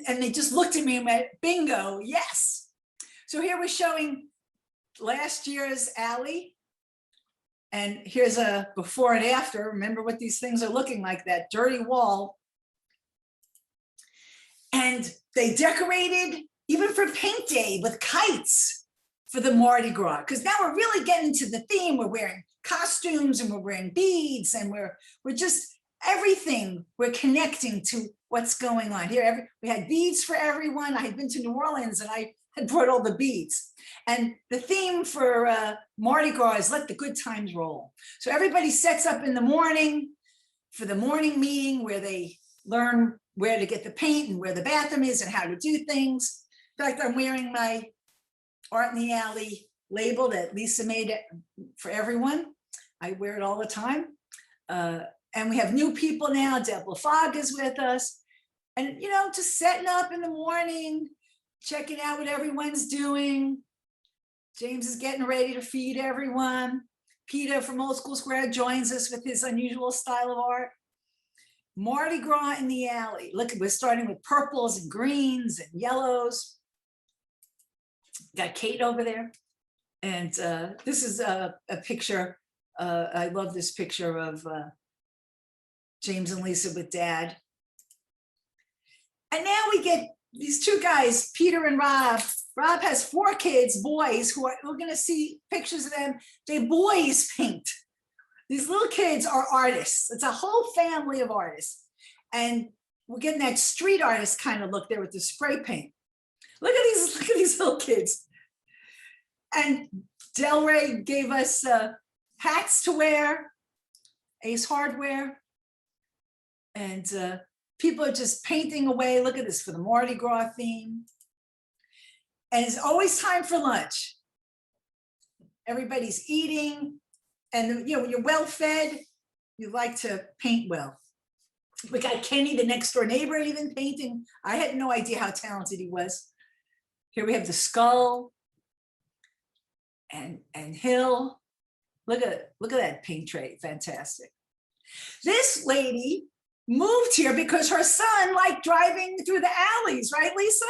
they just looked at me and went, bingo, yes. So here we're showing last year's alley. And here's a before and after. Remember what these things are looking like, that dirty wall. And they decorated even for paint day with kites for the Mardi Gras, because now we're really getting to the theme. We're wearing costumes, and we're wearing beads, and we're just everything. We're connecting to what's going on here. We had beads for everyone. I had been to New Orleans, and I had brought all the beads. And the theme for Mardi Gras is let the good times roll. So everybody sets up in the morning for the morning meeting, where they learn where to get the paint and where the bathroom is and how to do things. In fact, I'm wearing my Art in the Alley label that Lisa made it for everyone. I wear it all the time. And we have new people now. Deb LaFog is with us. And, you know, just setting up in the morning, checking out what everyone's doing. James is getting ready to feed everyone. Peter from Old School Square joins us with his unusual style of art. Mardi Gras in the Alley. Look, we're starting with purples and greens and yellows. Got Kate over there. And this is a picture. I love this picture of James and Lisa with Dad. And now we get these two guys, Peter and Rob. Rob has 4 kids, boys, we're going to see pictures of them. They boys paint. These little kids are artists. It's a whole family of artists. And we're getting that street artist kind of look there with the spray paint. Look at these little kids. And Delray gave us hats to wear, Ace Hardware. And people are just painting away. Look at this for the Mardi Gras theme. And it's always time for lunch. Everybody's eating. And you know, when you're well fed, you like to paint well. We got Kenny, the next door neighbor, even painting. I had no idea how talented he was. Here we have the skull and Hill. Look at that paint tray, fantastic. This lady moved here because her son liked driving through the alleys, right, Lisa?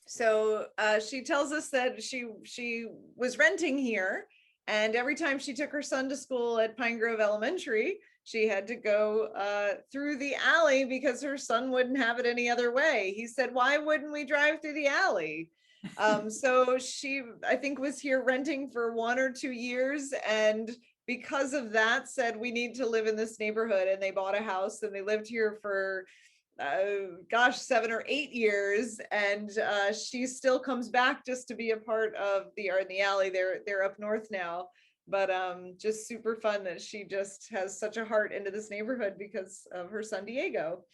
So she tells us that she was renting here, and every time she took her son to school at Pine Grove Elementary, she had to go through the alley because her son wouldn't have it any other way. He said, why wouldn't we drive through the alley? So she, I think, was here renting for 1 or 2 years, and because of that said, we need to live in this neighborhood, and they bought a house and they lived here for gosh, 7 or 8 years, and she still comes back just to be a part of the Art in the Alley. They're up north now, but just super fun that she just has such a heart into this neighborhood because of her son Diego.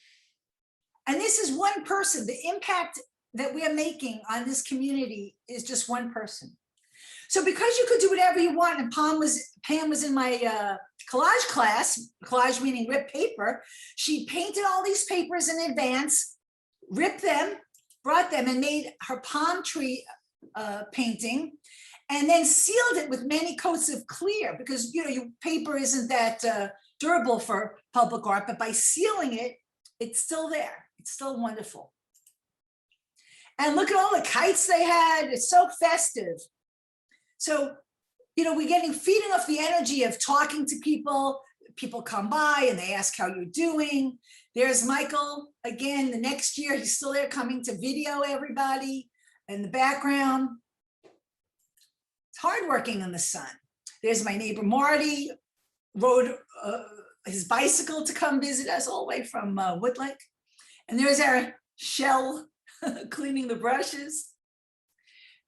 And this is one person. The impact that we are making on this community is just one person. So because you could do whatever you want, and Pam was in my collage class, collage meaning ripped paper, she painted all these papers in advance, ripped them, brought them, and made her palm tree painting, and then sealed it with many coats of clear, because your paper isn't that durable for public art, but by sealing it, it's still there. It's still wonderful. And look at all the kites they had. It's so festive. So, we're feeding off the energy of talking to people. People come by and they ask how you're doing. There's Michael again, the next year, he's still there coming to video everybody in the background. It's hardworking in the sun. There's my neighbor Marty, rode his bicycle to come visit us all the way from Woodlake. And there's our Shell cleaning the brushes.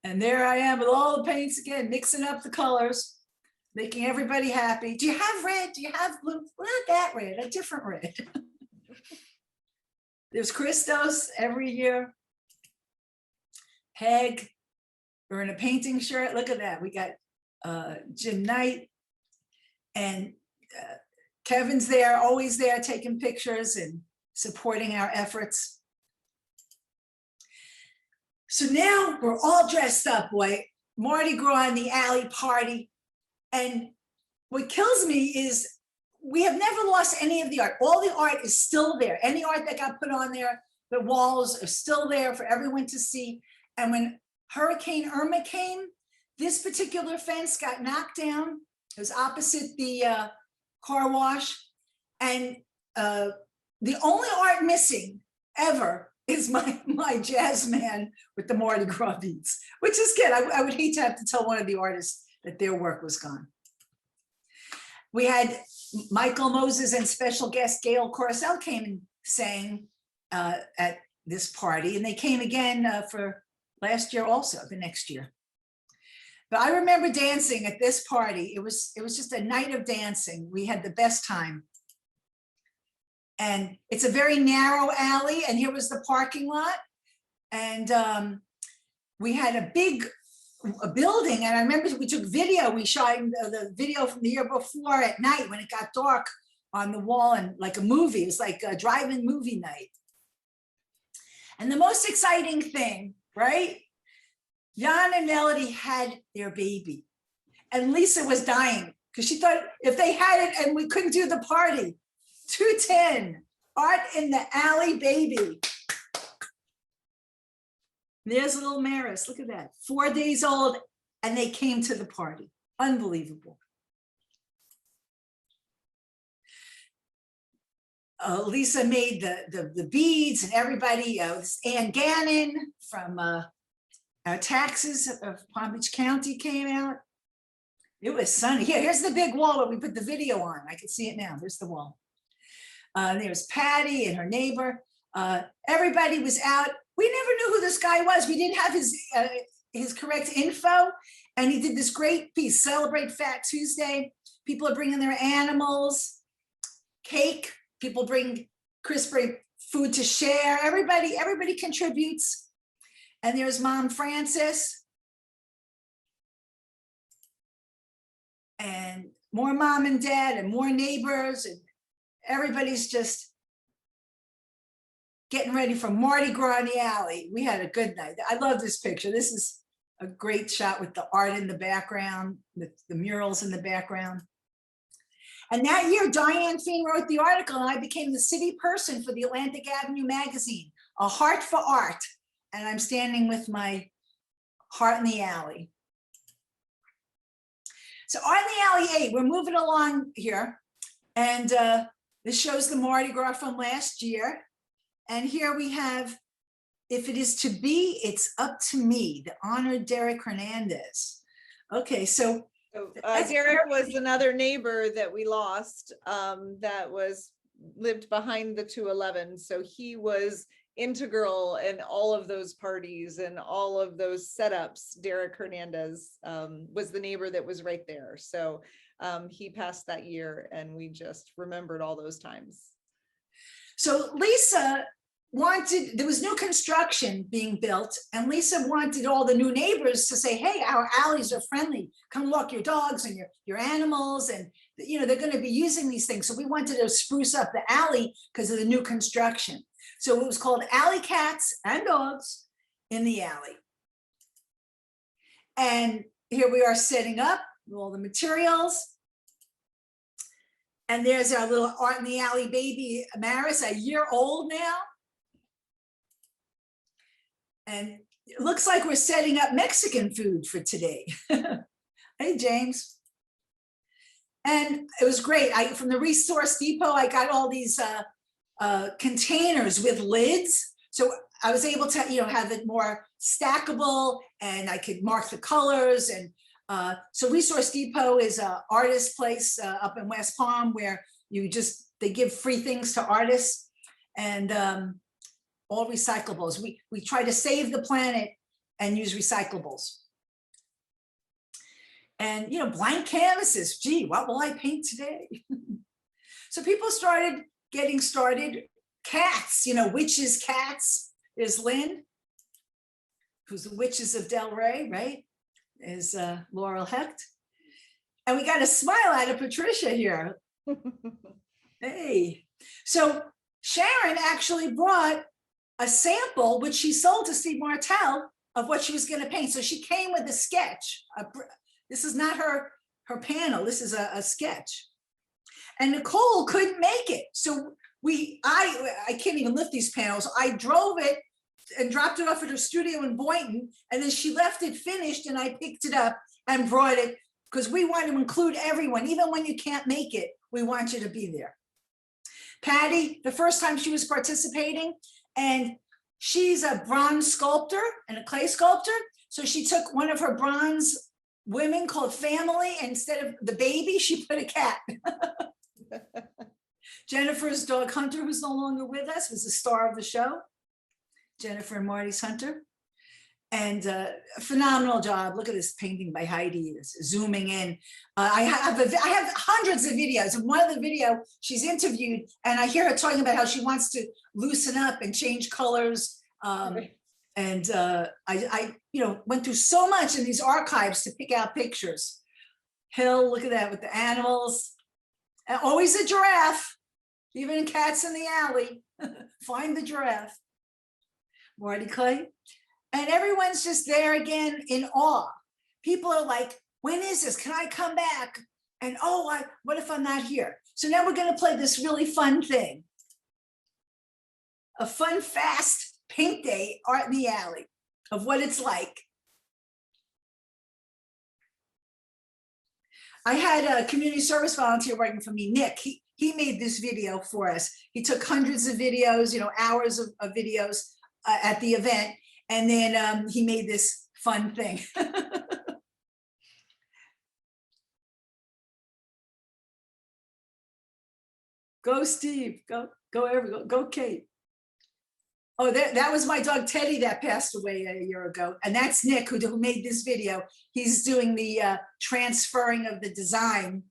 And there I am with all the paints again, mixing up the colors, making everybody happy. Do you have red? Do you have blue? Well, not that red, a different red. There's Christos every year. Peg, we're in a painting shirt. Look at that. We got Jim Knight, and Kevin's there, always there, taking pictures and supporting our efforts. So now we're all dressed up, boy. Mardi Gras in the alley party. And what kills me is we have never lost any of the art. All the art is still there. Any art that got put on there, the walls are still there for everyone to see. And when Hurricane Irma came, this particular fence got knocked down. It was opposite the car wash. And the only art missing ever is my jazz man with the Mardi Gras beats, which is good. I would hate to have to tell one of the artists that their work was gone. We had Michael Moses and special guest Gail Coruscant came and sang at this party, and they came again for last year also, the next year. But I remember dancing at this party. It was just a night of dancing. We had the best time. And it's a very narrow alley, and here was the parking lot. And we had a building, and I remember we took video. We shot the video from the year before at night when it got dark on the wall, and like a movie. It was like a drive-in movie night. And the most exciting thing, right? Jan and Melody had their baby, and Lisa was dying because she thought if they had it and we couldn't do the party. 210, Art in the Alley baby. There's little Maris, look at that, 4 days old, and they came to the party. Unbelievable. Lisa made the beads, and everybody, Ann Gannon from our taxes of Palm Beach County came out. It was sunny. Here's the big wall where we put the video on. I can see it now. There's the wall. There's Patty and her neighbor. Everybody was out. We never knew who this guy was. We didn't have his correct info. And he did this great piece, Celebrate Fat Tuesday. People are bringing their animals, cake. People bring crispy food to share. Everybody contributes. And there's Mom Frances. And more mom and dad and more neighbors, and everybody's just getting ready for Mardi Gras in the alley. We had a good night. I love this picture. This is a great shot with the art in the background, with the murals in the background. And that year, Diane Feen wrote the article, and I became the city person for the Atlantic Avenue magazine, A Heart for Art. And I'm standing with my heart in the alley. So Art in the Alley 8, we're moving along here. And this shows the Mardi Gras from last year. And here we have, if it is to be, it's up to me, the honored Derek Hernandez. Okay, so So, that's Derek was another neighbor that we lost, that lived behind the 211. So he was integral in all of those parties and all of those setups. Derek Hernandez was the neighbor that was right there. So he passed that year, and we just remembered all those times. So Lisa wanted, there was new construction being built, and Lisa wanted all the new neighbors to say, hey, our alleys are friendly. Come walk your dogs and your animals, and you know, they're going to be using these things. So we wanted to spruce up the alley because of the new construction. So it was called Alley Cats and Dogs in the Alley. And here we are setting up all the materials. And there's our little Art in the Alley baby, Maris, a year old now. And it looks like we're setting up Mexican food for today. Hey, James. And it was great. From the Resource Depot, I got all these containers with lids. So I was able to, you know, have it more stackable, and I could mark the colors. And so Resource Depot is an artist place up in West Palm where they give free things to artists, and all recyclables. We try to save the planet and use recyclables. And, you know, blank canvases. Gee, what will I paint today? So people started getting started. Cats, you know, witches, cats. There's Lynn, who's the Witches of Delray, right? Is Laurel Hecht. And we got a smile out of Patricia here. Hey. So Sharon actually brought a sample, which she sold to Steve Martell, of what she was going to paint. So she came with a sketch. This is not her panel. This is a sketch. And Nicole couldn't make it. So I can't even lift these panels. I drove it and dropped it off at her studio in Boynton. And then she left it finished, and I picked it up and brought it because we want to include everyone. Even when you can't make it, we want you to be there. Patty, the first time she was participating, and she's a bronze sculptor and a clay sculptor. So she took one of her bronze women called Family, and instead of the baby, she put a cat. Jennifer's dog Hunter, who's no longer with us, was the star of the show. Jennifer and Marty's Hunter. And a phenomenal job. Look at this painting by Heidi, it's zooming in. I have hundreds of videos. In one of the video, she's interviewed, and I hear her talking about how she wants to loosen up and change colors. And I went through so much in these archives to pick out pictures. Hill, look at that with the animals. And always a giraffe, even in Cats in the Alley. Find the giraffe. Marty Clay. And everyone's just there again in awe. People are like, when is this? Can I come back? And what if I'm not here? So now we're going to play this really fun thing. A fun, fast paint day, Art in the Alley, of what it's like. I had a community service volunteer working for me, Nick. He made this video for us. He took hundreds of videos, hours of videos at the event. And then he made this fun thing. Go Steve, go Kate. Oh, that was my dog Teddy that passed away a year ago. And that's Nick who made this video. He's doing the transferring of the design,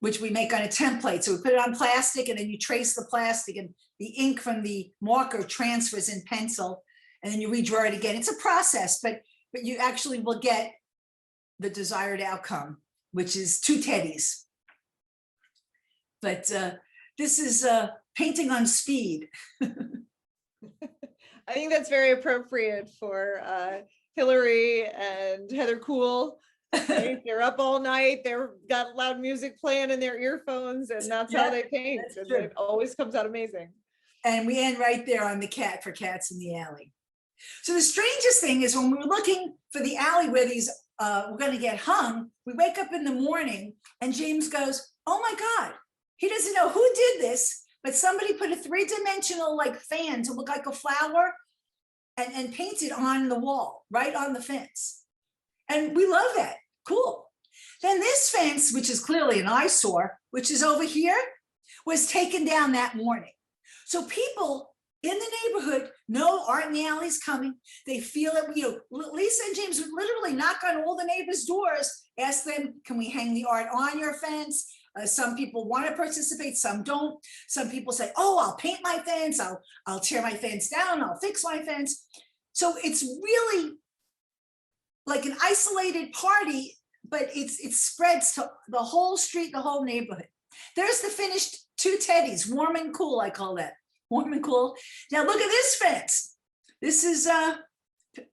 which we make on a template. So we put it on plastic, and then you trace the plastic, and the ink from the marker transfers in pencil, and then you redraw it again. It's a process, but you actually will get the desired outcome, which is 2 teddies. But this is painting on speed. I think that's very appropriate for Hillary and Heather Cool. Right? They're up all night. They've got loud music playing in their earphones, and that's how they paint. And it always comes out amazing. And we end right there on the cat for Cats in the Alley. So the strangest thing is when we were looking for the alley where these were going to get hung, we wake up in the morning and James goes, oh my God, he doesn't know who did this, but somebody put a 3-dimensional like fan to look like a flower and painted on the wall, right on the fence. And we love that, cool. Then this fence, which is clearly an eyesore, which is over here, was taken down that morning. So people in the neighborhood know Art in the Alley's coming. They feel it, Lisa and James would literally knock on all the neighbors' doors, ask them, can we hang the art on your fence? Some people want to participate, some don't. Some people say, oh, I'll paint my fence, I'll tear my fence down, I'll fix my fence. So it's really like an isolated party, but it spreads to the whole street, the whole neighborhood. There's the finished 2 teddies, warm and cool, I call that, warm and cool. Now look at this fence. This is Peggy.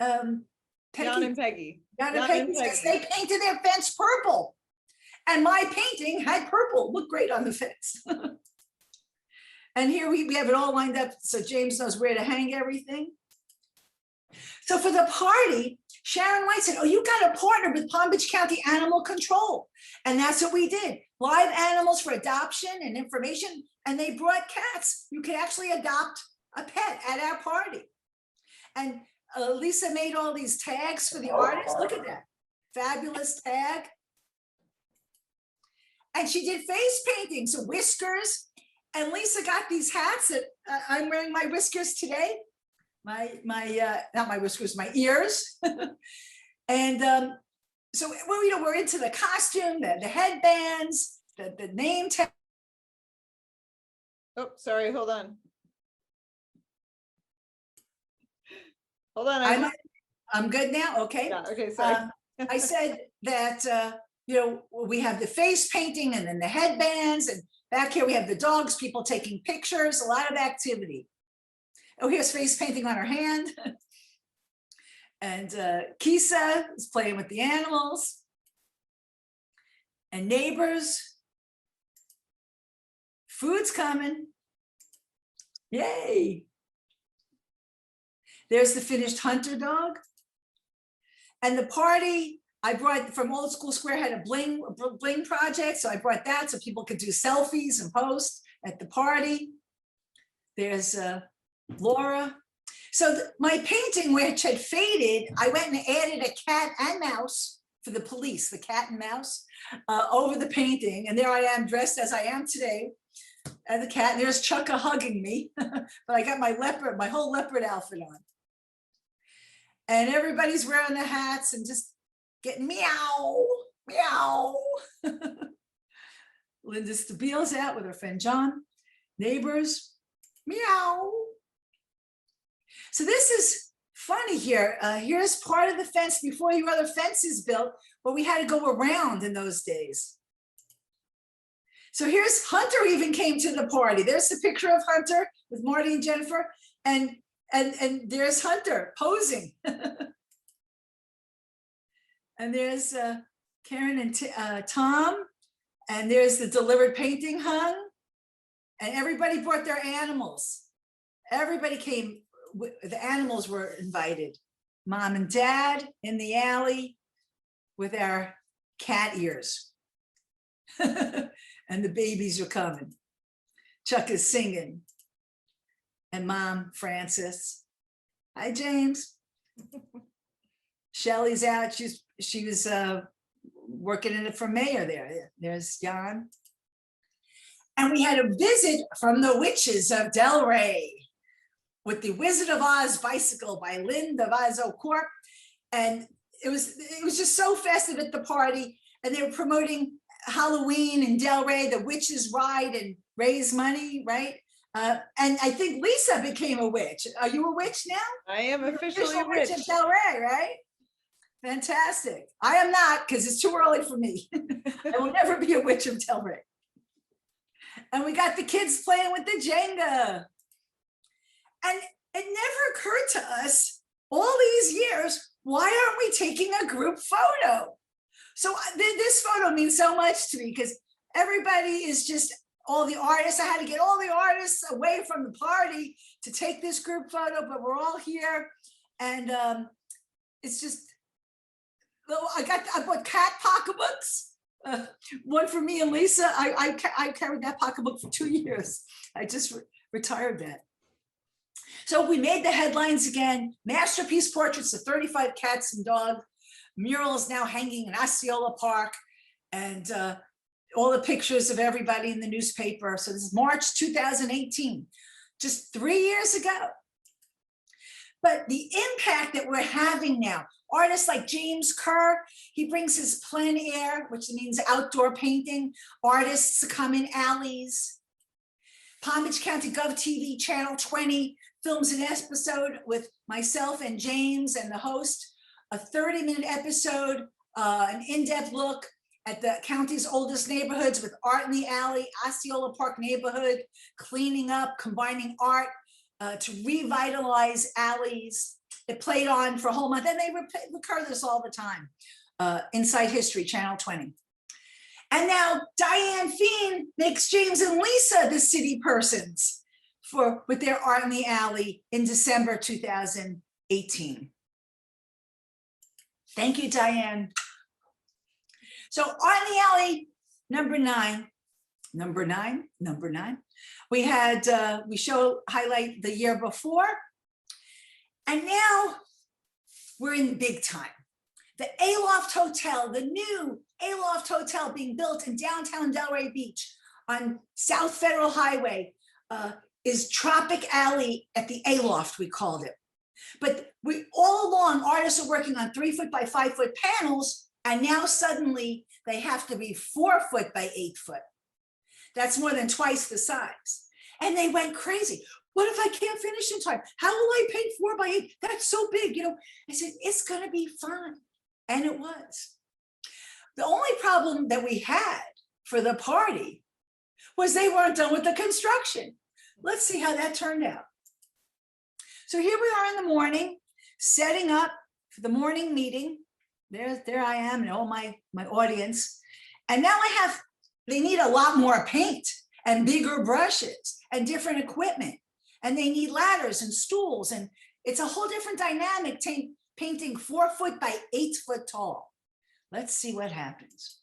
John and Peggy. John and Peggy says they painted their fence purple. And my painting had purple, looked great on the fence. And here we have it all lined up so James knows where to hang everything. So for the party, Sharon White said, oh, you got to partner with Palm Beach County Animal Control. And that's what we did. Live animals for adoption and information. And they brought cats. You could actually adopt a pet at our party. And Lisa made all these tags for the artists. Look at that. Fabulous tag. And she did face painting, so whiskers. And Lisa got these hats that I'm wearing my whiskers today. Not my whiskers, my ears. And so we're into the costume, the headbands, the name tag. Oh, sorry, hold on. Hold on. I'm good now, okay. Yeah, okay, sorry. I said that, we have the face painting and then the headbands, and back here we have the dogs, people taking pictures, a lot of activity. Oh, here's face painting on her hand. And Kisa is playing with the animals. And neighbors. Food's coming. Yay. There's the finished hunter dog. And the party, I brought from Old School Square had a bling project. So I brought that so people could do selfies and post at the party. There's Laura. So my painting, which had faded, I went and added a cat and mouse for the police, the cat and mouse, over the painting. And there I am dressed as I am today as a cat. And there's Chucka hugging me, but I got my whole leopard outfit on. And everybody's wearing the hats and just getting meow, meow. Linda Stabile's out with her friend John. Neighbors, meow. So this is funny here. Here's part of the fence before your other fence is built, but we had to go around in those days. So here's Hunter even came to the party. There's the picture of Hunter with Marty and Jennifer, and there's Hunter posing. And there's Karen and Tom, and there's the delivered painting hung, and everybody brought their animals. Everybody came, the animals were invited. Mom and Dad in the alley with our cat ears. And the babies are coming. Chuck is singing. And Mom, Francis. Hi, James. Shelly's out. She was working in it for mayor there. There's Jan. And we had a visit from the witches of Delray with the Wizard of Oz bicycle by Lynn Deviso Corp. And it was just so festive at the party. And they were promoting Halloween in Delray, the witches ride and raise money, right? And I think Lisa became a witch. Are you a witch now? I am officially a witch. Of Delray, right? Fantastic. I am not, because it's too early for me. I will never be a witch of Delray. And we got the kids playing with the Jenga. And it never occurred to us all these years, why aren't we taking a group photo? So this photo means so much to me because everybody is just, all the artists, I had to get all the artists away from the party to take this group photo, but we're all here. And it's just, I bought cat pocketbooks. One for me and Lisa. I carried that pocketbook for 2 years. I just retired that. So we made the headlines again. Masterpiece portraits of 35 cats and dogs. Mural is now hanging in Osceola Park, and all the pictures of everybody in the newspaper. So this is March 2018, just 3 years ago. But the impact that we're having now, artists like James Kerr, he brings his plein air, which means outdoor painting, artists to come in alleys. Palm Beach County Gov TV Channel 20 films an episode with myself and James and the host, a 30-minute episode, an in-depth look at the county's oldest neighborhoods with Art in the Alley, Osceola Park neighborhood, cleaning up, combining art to revitalize alleys. It played on for a whole month, and they recur this all the time. Inside History, Channel 20. And now Diane Feen makes James and Lisa the city persons with their Art in the Alley in December 2018. Thank you, Diane. So Art in the Alley, number nine. We had, highlight the year before, and now we're in big time. The Aloft Hotel, the new Aloft Hotel being built in downtown Delray Beach on South Federal Highway is Tropic Alley at the Aloft, we called it. But we all along, artists are working on 3-foot by 5-foot panels, and now suddenly they have to be 4-foot by 8-foot. That's more than twice the size. And they went crazy. What if I can't finish in time? How will I paint 4 by 8? That's so big, you know. I said, it's gonna be fun. And it was. The only problem that we had for the party was they weren't done with the construction. Let's see how that turned out. So here we are in the morning, setting up for the morning meeting. There I am and all my audience. And now they need a lot more paint and bigger brushes and different equipment. And they need ladders and stools. And it's a whole different dynamic painting 4-foot by 8-foot tall. Let's see what happens.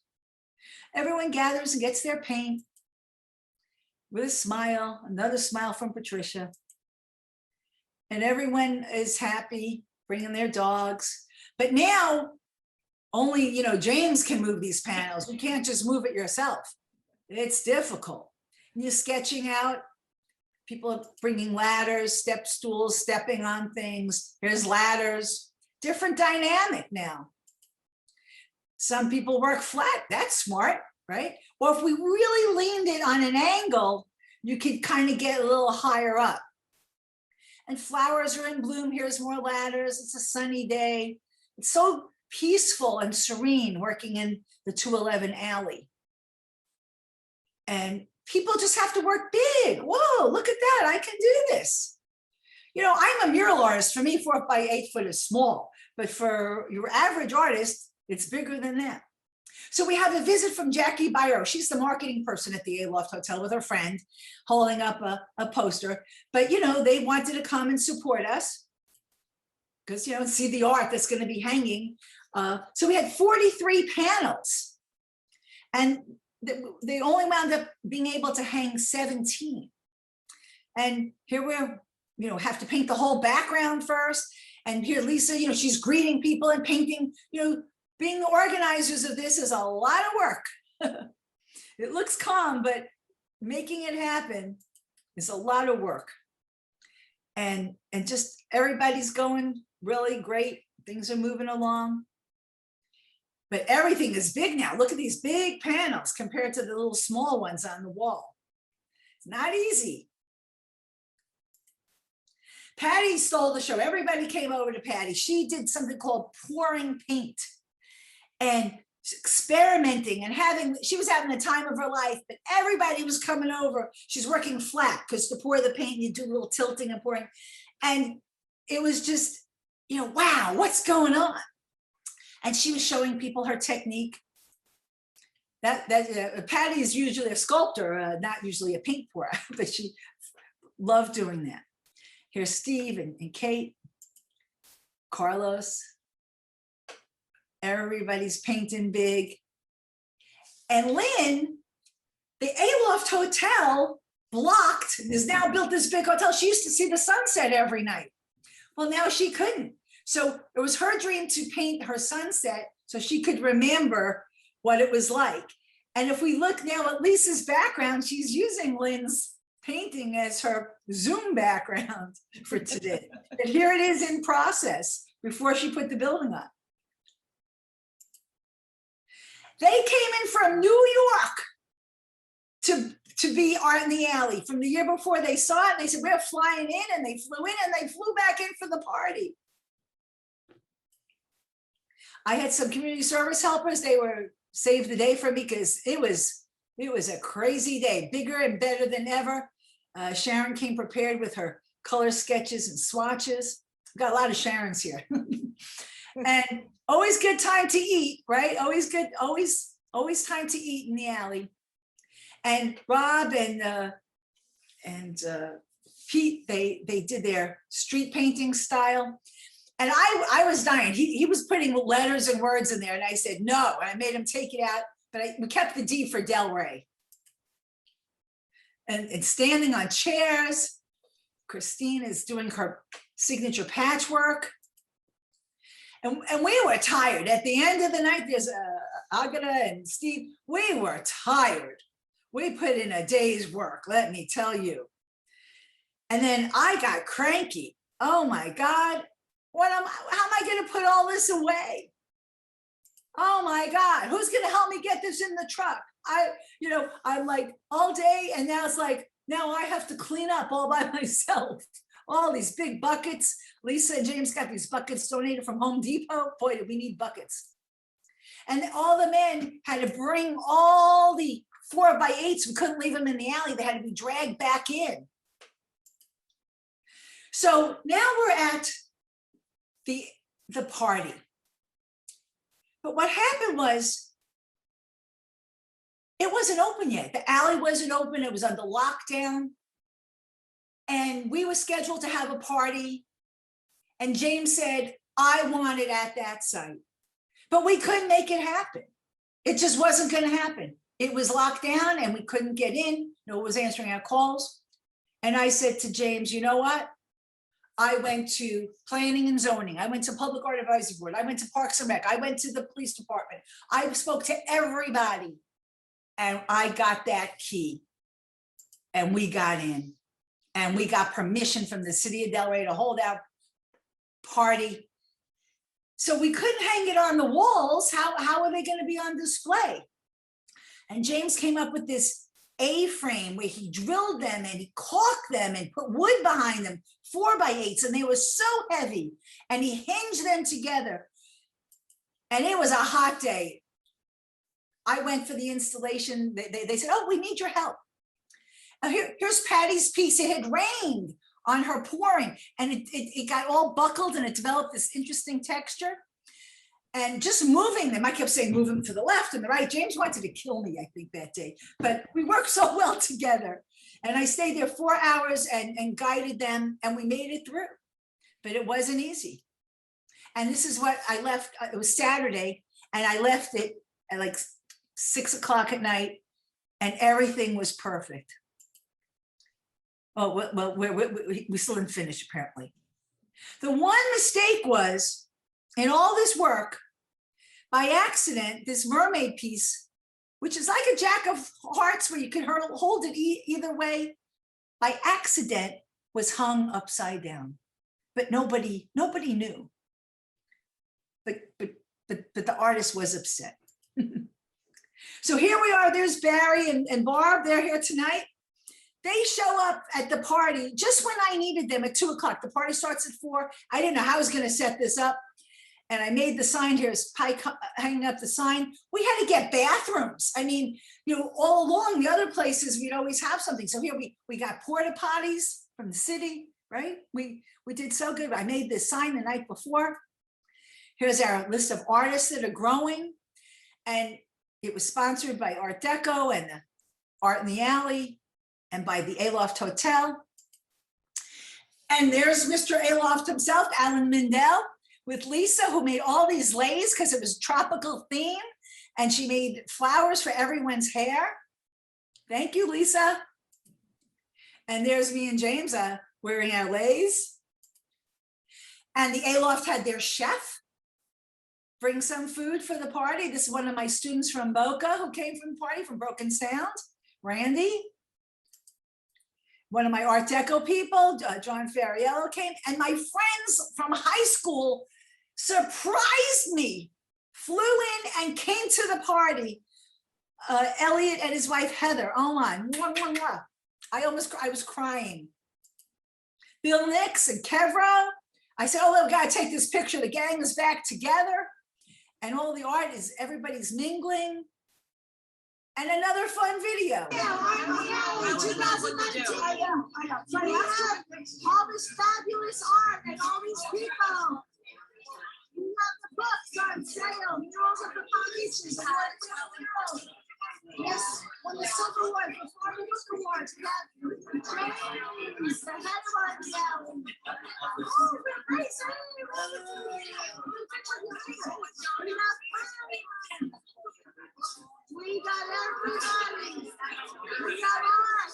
Everyone gathers and gets their paint with a smile, another smile from Patricia. And everyone is happy, bringing their dogs. But now only, James can move these panels. You can't just move it yourself. It's difficult. And you're sketching out. People are bringing ladders, step stools, stepping on things. Here's ladders. Different dynamic now. Some people work flat. That's smart, right? Or if we really leaned it on an angle, you could kind of get a little higher up. And flowers are in bloom. Here's more ladders. It's a sunny day. It's so peaceful and serene working in the 211 alley. And people just have to work big. Whoa, look at that. I can do this. I'm a mural artist. For me, 4 by 8 foot is small, but for your average artist, it's bigger than that. So we have a visit from Jackie Byro. She's the marketing person at the Aloft Hotel with her friend, holding up a poster. But, they wanted to come and support us because, see the art that's going to be hanging. So we had 43 panels, and they only wound up being able to hang 17. And here we're, have to paint the whole background first. And here Lisa, she's greeting people and painting, being the organizers of this is a lot of work. It looks calm, but making it happen is a lot of work. And just everybody's going really great. Things are moving along. But everything is big now. Look at these big panels compared to the little small ones on the wall. It's not easy. Patty stole the show. Everybody came over to Patty. She did something called pouring paint and experimenting and she was having the time of her life, but everybody was coming over. She's working flat because to pour the paint, you do a little tilting and pouring. And it was just, wow, what's going on? And she was showing people her technique. Patty is usually a sculptor, not usually a paint pourer, but she loved doing that. Here's Steve and Kate, Carlos. Everybody's painting big. And Lynn, the Aloft Hotel blocked, is now built this big hotel. She used to see the sunset every night. Well, now she couldn't. So it was her dream to paint her sunset so she could remember what it was like. And if we look now at Lisa's background, she's using Lynn's painting as her Zoom background for today. But here it is in process before she put the building up. They came in from New York to be Art in the Alley. From the year before they saw it, they said, we're flying in, and they flew in and they flew back in for the party. I had some community service helpers. They were saved the day for me because it was a crazy day, bigger and better than ever. Sharon came prepared with her color sketches and swatches. We've got a lot of Sharons here. And always good time to eat, right? Always time to eat in the alley. And Rob and Pete, they did their street painting style. And I was dying. He was putting letters and words in there, and I said no. And I made him take it out, but we kept the D for Delray. And standing on chairs. Christine is doing her signature patchwork. And we were tired. At the end of the night, there's Agata and Steve. We were tired. We put in a day's work, let me tell you. And then I got cranky. Oh my God. How am I going to put all this away? Oh my God, who's going to help me get this in the truck? I'm like all day, and now it's like, now I have to clean up all by myself. All these big buckets. Lisa and James got these buckets donated from Home Depot. Boy, do we need buckets. And all the men had to bring all the 4x8s. We couldn't leave them in the alley. They had to be dragged back in. So now we're at the party. But what happened was, it wasn't open yet. The alley wasn't open. It was under lockdown. And we were scheduled to have a party. And James said, I want it at that site. But we couldn't make it happen. It just wasn't going to happen. It was locked down and we couldn't get in. No one was answering our calls. And I said to James, you know what? I went to planning and zoning. I went to Public Art Advisory Board. I went to Parks and Rec. I went to the police department. I spoke to everybody. And I got that key. And we got in. And we got permission from the city of Delray to hold our party. So we couldn't hang it on the walls. How are they going to be on display? And James came up with this A-frame where he drilled them and he caulked them and put wood behind them, 4x8s, and they were so heavy. And he hinged them together. And it was a hot day. I went for the installation. They said, oh, we need your help. Here's Patty's piece. It had rained on her pouring, and it got all buckled, and it developed this interesting texture. And just moving them, I kept saying, move them to the left and the right. James wanted to kill me, I think, that day, but we worked so well together. And I stayed there 4 hours and guided them, and we made it through, but it wasn't easy. And this is what I left. It was Saturday, and I left it at like 6 o'clock at night, and everything was perfect. Oh, well, we still didn't finish, apparently. The one mistake was, in all this work, by accident, this mermaid piece, which is like a jack of hearts where you can hold it either way, by accident was hung upside down. But nobody knew. But the artist was upset. So here we are, there's Barry and Barb, they're here tonight. They show up at the party just when I needed them at 2 o'clock. The party starts at 4. I didn't know how I was going to set this up. And I made the sign here, is Pike hanging up the sign. We had to get bathrooms. I mean, all along the other places, we'd always have something. So here we got porta potties from the city, right? We did so good. I made this sign the night before. Here's our list of artists that are growing. And it was sponsored by Art Deco and the Art in the Alley, and by the Aloft Hotel. And there's Mr. Aloft himself, Alan Mindell, with Lisa, who made all these leis because it was tropical theme. And she made flowers for everyone's hair. Thank you, Lisa. And there's me and James wearing our leis. And the Aloft had their chef bring some food for the party. This is one of my students from Boca who came from the party, from Broken Sound, Randy. One of my Art Deco people, John Ferriello, came. And my friends from high school surprised me, flew in and came to the party. Elliot and his wife, Heather, oh my, mwah, mwah, mwah. I was crying. Bill Nix and Kevro. I said, oh, we gotta take this picture. The gang is back together. And all the art is, everybody's mingling. And another fun video. In 2019, I know. So we have all this fabulous art and all these people. We have the books on sale, Murals of the Palm Beaches. Yes, when the Silver Award, before the Book Awards, we have James, the head of Art Gallery. Oh, we're racing! We got everybody. We got art.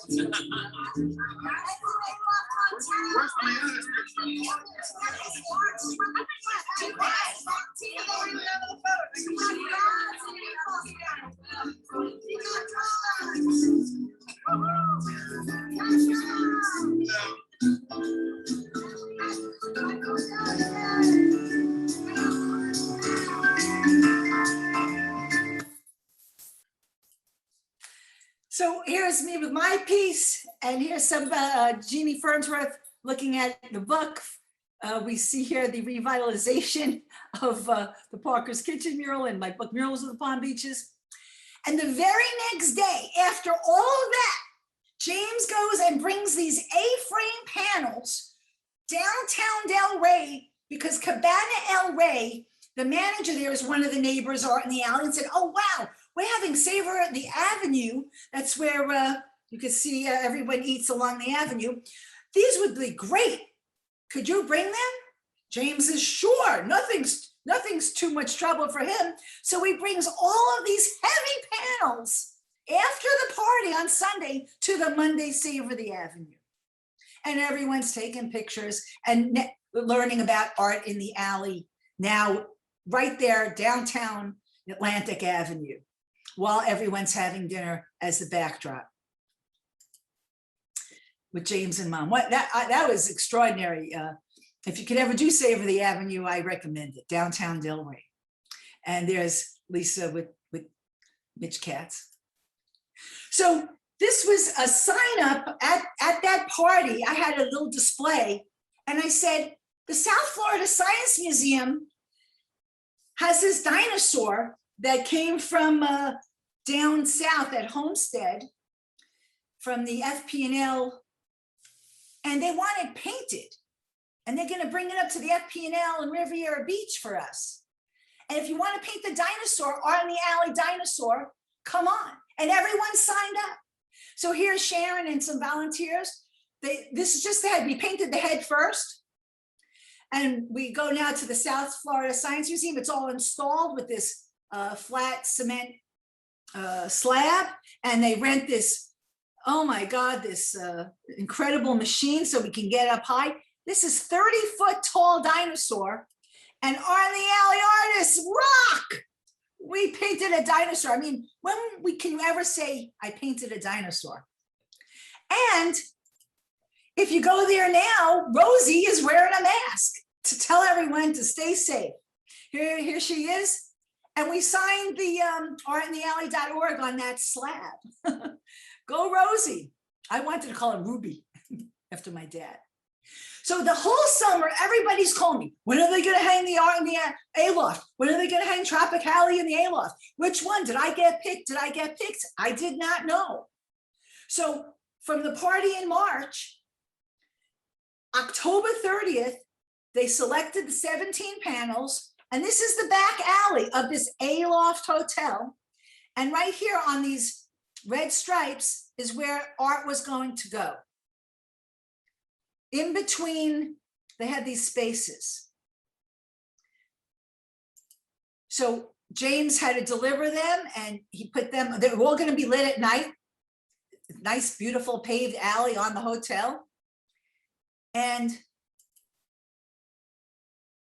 So here's me with my piece, and here's some Jeannie Fernsworth looking at the book. We see here the revitalization of the Parker's Kitchen mural and my book Murals of the Palm Beaches. And the very next day, after all of that, James goes and brings these A-frame panels downtown Delray, because Cabana El Rey, the manager there, is one of the neighbors Art in the Alley, and said, oh, wow, we're having Savor at the Avenue. That's where you can see everyone eats along the avenue. These would be great. Could you bring them? James is sure. Nothing's too much trouble for him. So he brings all of these heavy panels after the party on Sunday to the Monday Savor the Avenue. And everyone's taking pictures and learning about Art in the Alley now right there downtown Atlantic Avenue, while everyone's having dinner as the backdrop with James and Mom. That was extraordinary. If you could ever do Savor the Avenue, I recommend it, downtown Delray. And there's Lisa with Mitch Katz. So this was a sign up at that party. I had a little display, and I said, the South Florida Science Museum has this dinosaur that came from down south at Homestead from the FP&L, and they want it painted. And they're gonna bring it up to the FP&L and Riviera Beach for us. And if you wanna paint the dinosaur, Art in the Alley dinosaur, come on. And everyone signed up. So here's Sharon and some volunteers. This is just the head. We painted the head first. And we go now to the South Florida Science Museum. It's all installed with this flat cement slab. And they rent this, oh my God, this incredible machine so we can get up high. This is 30-foot tall dinosaur. And Art in the Alley artists rock. We painted a dinosaur. I mean, when can you ever say, I painted a dinosaur? And if you go there now, Rosie is wearing a mask to tell everyone to stay safe. Here she is. And we signed the artinthealley.org on that slab. Go Rosie. I wanted to call her Ruby after my dad. So the whole summer, everybody's calling me. When are they going to hang the art in the Aloft? When are they going to hang Tropicali in the Aloft? Which one? Did I get picked? Did I get picked? I did not know. So from the party in March, October 30th, they selected the 17 panels. And this is the back alley of this Aloft Hotel. And right here on these red stripes is where Art was going to go. In between, they had these spaces. So James had to deliver them, and he put them, they were all gonna be lit at night. Nice, beautiful paved alley on the hotel. And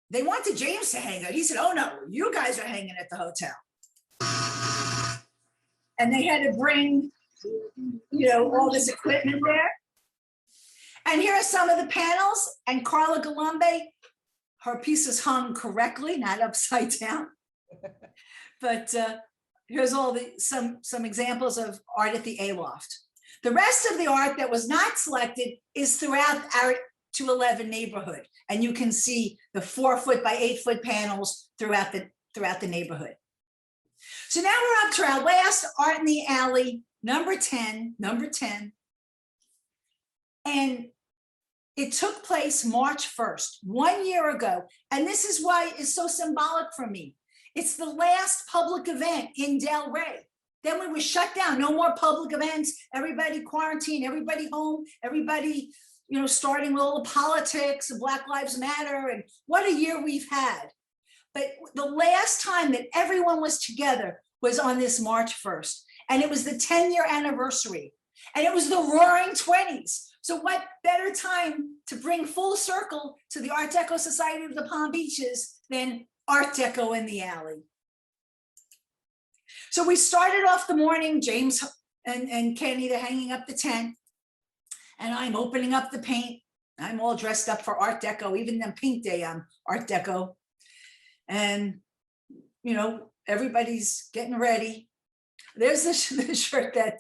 they wanted James to hang out. He said, oh no, you guys are hanging at the hotel. And they had to bring, all this equipment there. And here are some of the panels, and Carla Galumbe, her pieces hung correctly, not upside down. But here's all some examples of art at the Aloft. The rest of the art that was not selected is throughout our 211 neighborhood. And you can see the 4-foot by 8-foot panels throughout the neighborhood. So now we're up to our last art in the alley, number 10. And it took place March 1st, 1 year ago. And this is why it's so symbolic for me. It's the last public event in Delray. Then we were shut down, no more public events, everybody quarantined, everybody home, everybody, starting with all the politics and Black Lives Matter, and what a year we've had. But the last time that everyone was together was on this March 1st, and it was the 10-year anniversary, and it was the Roaring 20s. So what better time to bring full circle to the Art Deco Society of the Palm Beaches than Art Deco in the Alley? So we started off the morning, James and Kenny, they're hanging up the tent, and I'm opening up the paint. I'm all dressed up for Art Deco, even the pink day I'm Art Deco. And, everybody's getting ready. There's the shirt that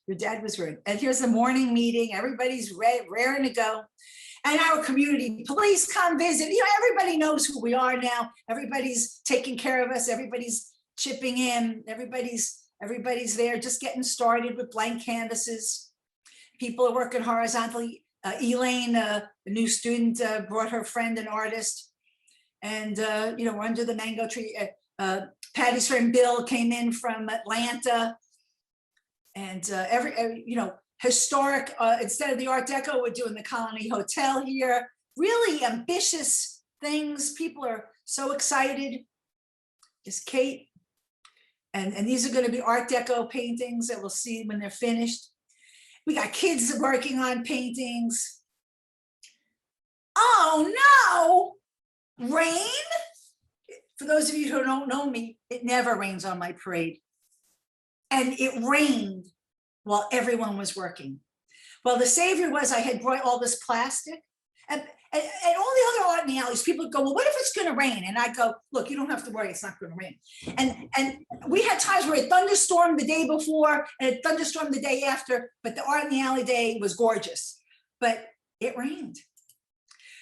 your dad was wearing. And here's the morning meeting. Everybody's raring to go. And our community police come visit. Everybody knows who we are now. Everybody's taking care of us. Everybody's chipping in. Everybody's there, just getting started with blank canvases. People are working horizontally. Elaine, a new student, brought her friend, an artist. And, we're under the mango tree. Patty's friend Bill came in from Atlanta. And historic, instead of the Art Deco, we're doing the Colony Hotel here. Really ambitious things. People are so excited. Is Kate. And these are going to be Art Deco paintings that we'll see when they're finished. We got kids working on paintings. Oh no, rain? For those of you who don't know me, it never rains on my parade. And it rained while everyone was working. Well, the savior was I had brought all this plastic, and all the other art in the alleys, people would go, well, what if it's gonna rain? And I go, look, you don't have to worry, it's not gonna rain. And we had times where it thunderstormed the day before and it thunderstormed the day after, but the art in the alley day was gorgeous, but it rained.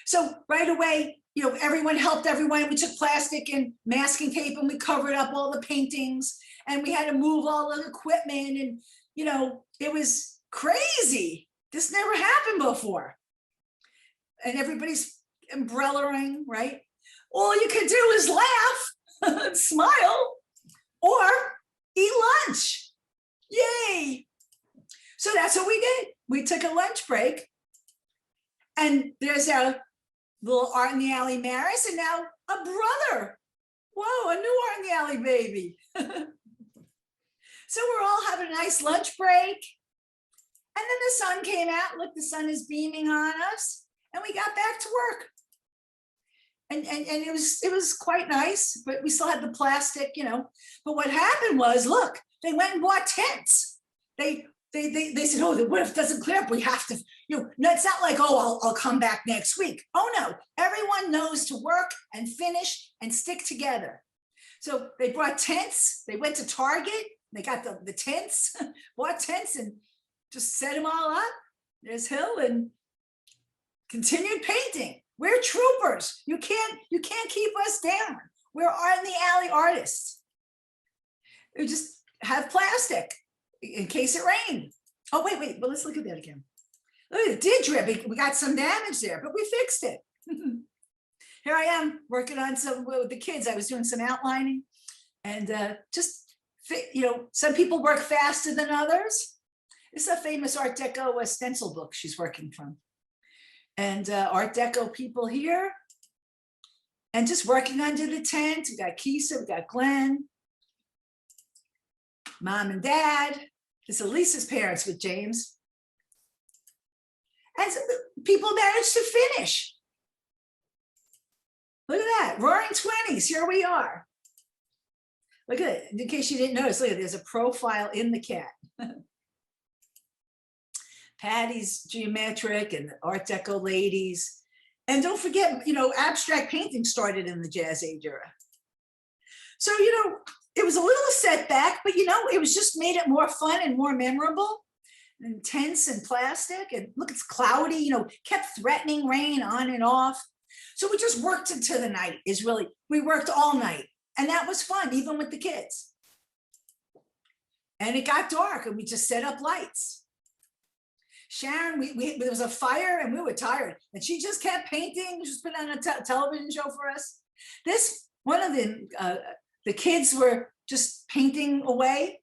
So right away, everyone helped everyone. We took plastic and masking tape and we covered up all the paintings, and we had to move all the equipment, and it was crazy. This never happened before. And everybody's umbrellaing, right? All you can do is laugh and smile or eat lunch. Yay. So that's what we did. We took a lunch break, and there's our little Art in the Alley Maris, and now a brother. Whoa, a new Art in the Alley baby. So we're all having a nice lunch break. And then the sun came out. Look, the sun is beaming on us. And we got back to work. And it was quite nice, but we still had the plastic, But what happened was, look, they went and bought tents. They said, oh, what if it doesn't clear up? We have to, no, it's not like, oh, I'll come back next week. Oh no, everyone knows to work and finish and stick together. So they brought tents. They went to Target. They got the tents, bought tents, and just set them all up. There's Hill, and continued painting. We're troopers. You can't keep us down. We're Art in the Alley artists. We just have plastic in case it rained. Oh, wait, well, let's look at that again. Look, it did drip. We got some damage there, but we fixed it. Here I am working on some with the kids. I was doing some outlining, and some people work faster than others. This is a famous Art Deco stencil book she's working from. And Art Deco people here. And just working under the tent. We got Keisha, we got Glenn, Mom and Dad. This is Lisa's parents with James. And people managed to finish. Look at that, roaring 20s, here we are. Look at it, in case you didn't notice, look, there's a profile in the cat. Patty's geometric and the Art Deco ladies. And don't forget, abstract painting started in the Jazz Age era. So, it was a little setback, but it was just made it more fun and more memorable, and intense and plastic. And look, it's cloudy, kept threatening rain on and off. So we just worked into the night we worked all night. And that was fun, even with the kids. And it got dark and we just set up lights. Sharon, there was a fire and we were tired. And she just kept painting, just put on a television show for us. One of the kids were just painting away.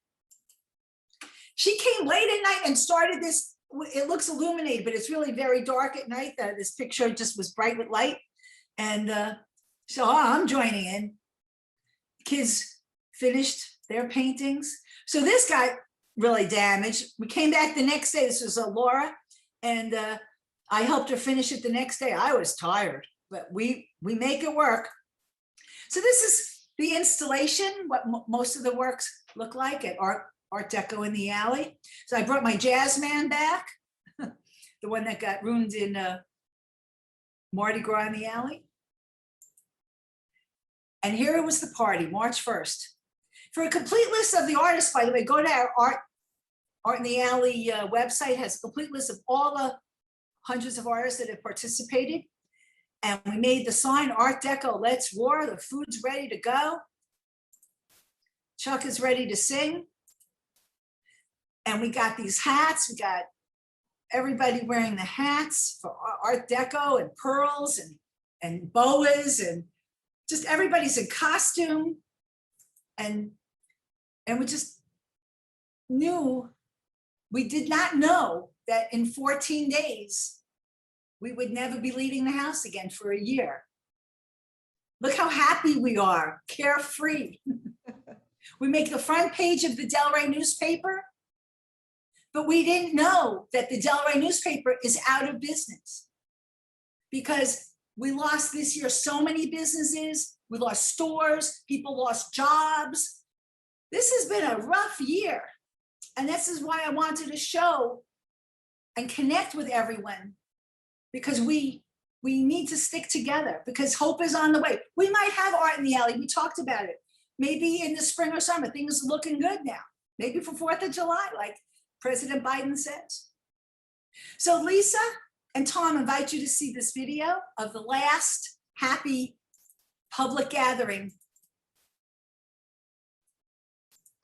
She came late at night and started this. It looks illuminated, but it's really very dark at night. This picture just was bright with light. And so I'm joining in. Kids finished their paintings. So this got really damaged. We came back the next day. This was Laura, and I helped her finish it the next day. I was tired, but we make it work. So this is the installation, what most of the works look like at Art Deco in the Alley. So I brought my jazz man back, the one that got ruined in Mardi Gras in the Alley. And here was the party, March 1st. For a complete list of the artists, by the way, go to our Art in the Alley website, has a complete list of all the hundreds of artists that have participated. And we made the sign, Art Deco, let's roar. The food's ready to go. Chuck is ready to sing. And we got these hats. We got everybody wearing the hats for Art Deco and pearls and boas, and just everybody's in costume. And we just knew, we did not know that in 14 days, we would never be leaving the house again for a year. Look how happy we are, carefree. We make the front page of the Delray newspaper, but we didn't know that the Delray newspaper is out of business because we lost this year so many businesses. We lost stores, people lost jobs. This has been a rough year. And this is why I wanted to show and connect with everyone, because we need to stick together, because hope is on the way. We might have Art in the Alley. We talked about it. Maybe in the spring or summer, things are looking good now. Maybe for 4th of July, like President Biden says. So Lisa and Tom invite you to see this video of the last happy public gathering.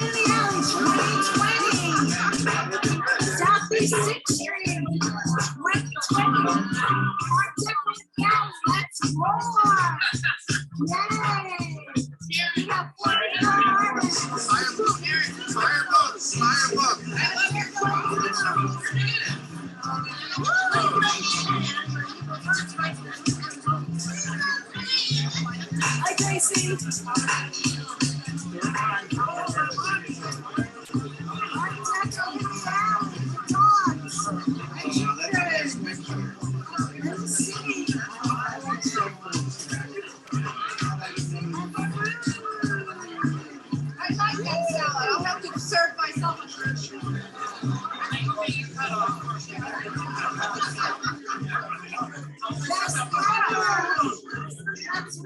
In the Alley 2020, Southeast 6th Street, 2020, Art Deco in the Alley, let's roar! Yay! We got 40 artists. Hi, Tracy. I like that salad. I'll have to serve myself a drink. At the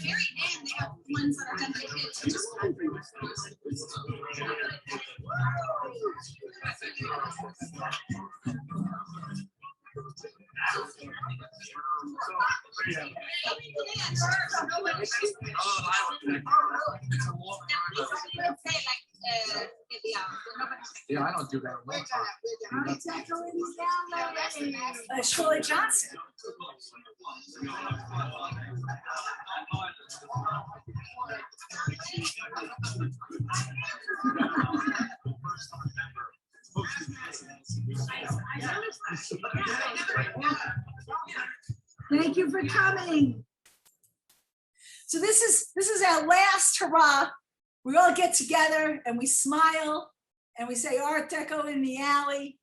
very end, they have ones that are going to be just Yeah, I don't do that. Let's echo in the alley. Shirley Johnson. Thank you for coming. So this is our last hurrah. We all get together and we smile and we say Art Deco in the alley.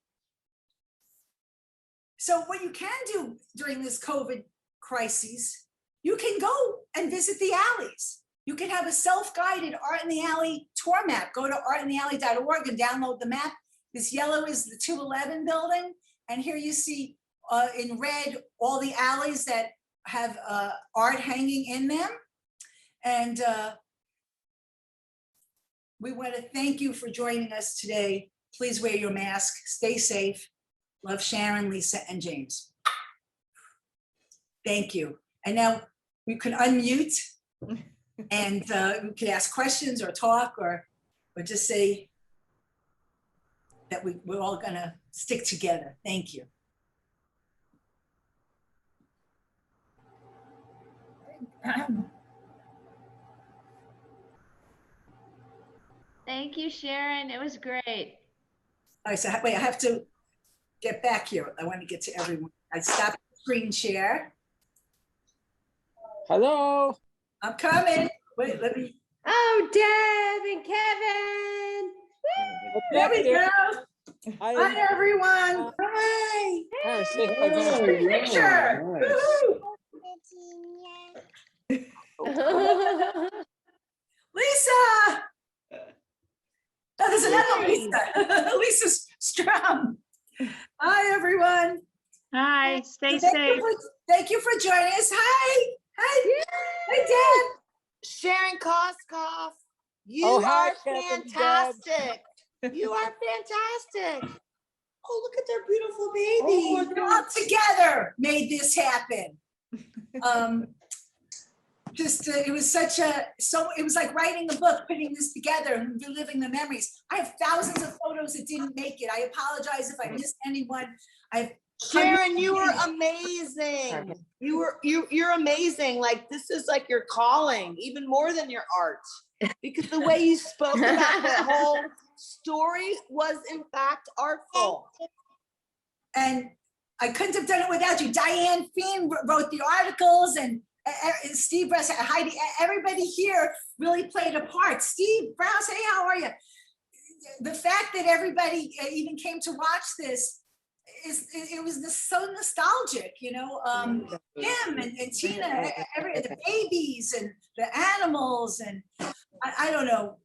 So what you can do during this COVID crisis, you can go and visit the alleys. You can have a self-guided Art in the Alley tour map. Go to artinthealley.org and download the map. This yellow is the 211 building. And here you see in red all the alleys that have art hanging in them. And we want to thank you for joining us today. Please wear your mask, stay safe. Love, Sharon, Lisa, and James. Thank you. And now we can unmute and we can ask questions or talk or just say that we're all gonna stick together. Thank you. Thank you, Sharon. It was great. All right, so wait, I have to get back here. I want to get to everyone. I stopped the screen share. Hello. I'm coming. Wait, let me. Oh, Deb and Kevin. There we go. Hi, Hi, everyone. Hi. Oh, say hi, guys. Picture. Woohoo. Lisa. Oh, there's another Lisa. Lisa Strum. Hi, everyone. Hi, stay Thank safe. Thank you for joining us. Hi. Hi. Hi, Deb. Sharon Koskoff, you Oh, hi, are Kevin, Deb. fantastic. You are fantastic. Oh, look at their beautiful baby. We all together made this happen. It was it was like writing a book, putting this together and reliving the memories. I have thousands of photos that didn't make it. I apologize if I missed anyone. Sharon, you were amazing. You're amazing. Like, this is like your calling, even more than your art. Because the way you spoke about the whole story was in fact artful. And I couldn't have done it without you. Diane Feen wrote the articles, and Steve Browse, Heidi, everybody here really played a part. Steve Browse, hey, how are you? The fact that everybody even came to watch this, it was so nostalgic, you know, him and Tina, the babies and the animals, and I don't know,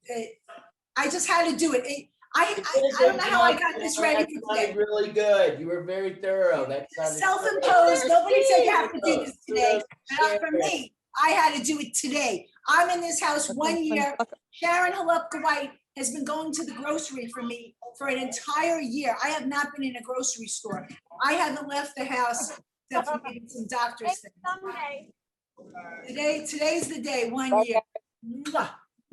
I just had to do it. I don't know how I got this ready for today. Really good. You were very thorough. That's Self-imposed. Nobody said you have to do this today. Not for me. I had to do it today. I'm in this house 1 year. Sharon Halupka-White has been going to the grocery for me for an entire year. I have not been in a grocery store. I haven't left the house except for maybe some doctor's things. Today's the day, 1 year. Mwah.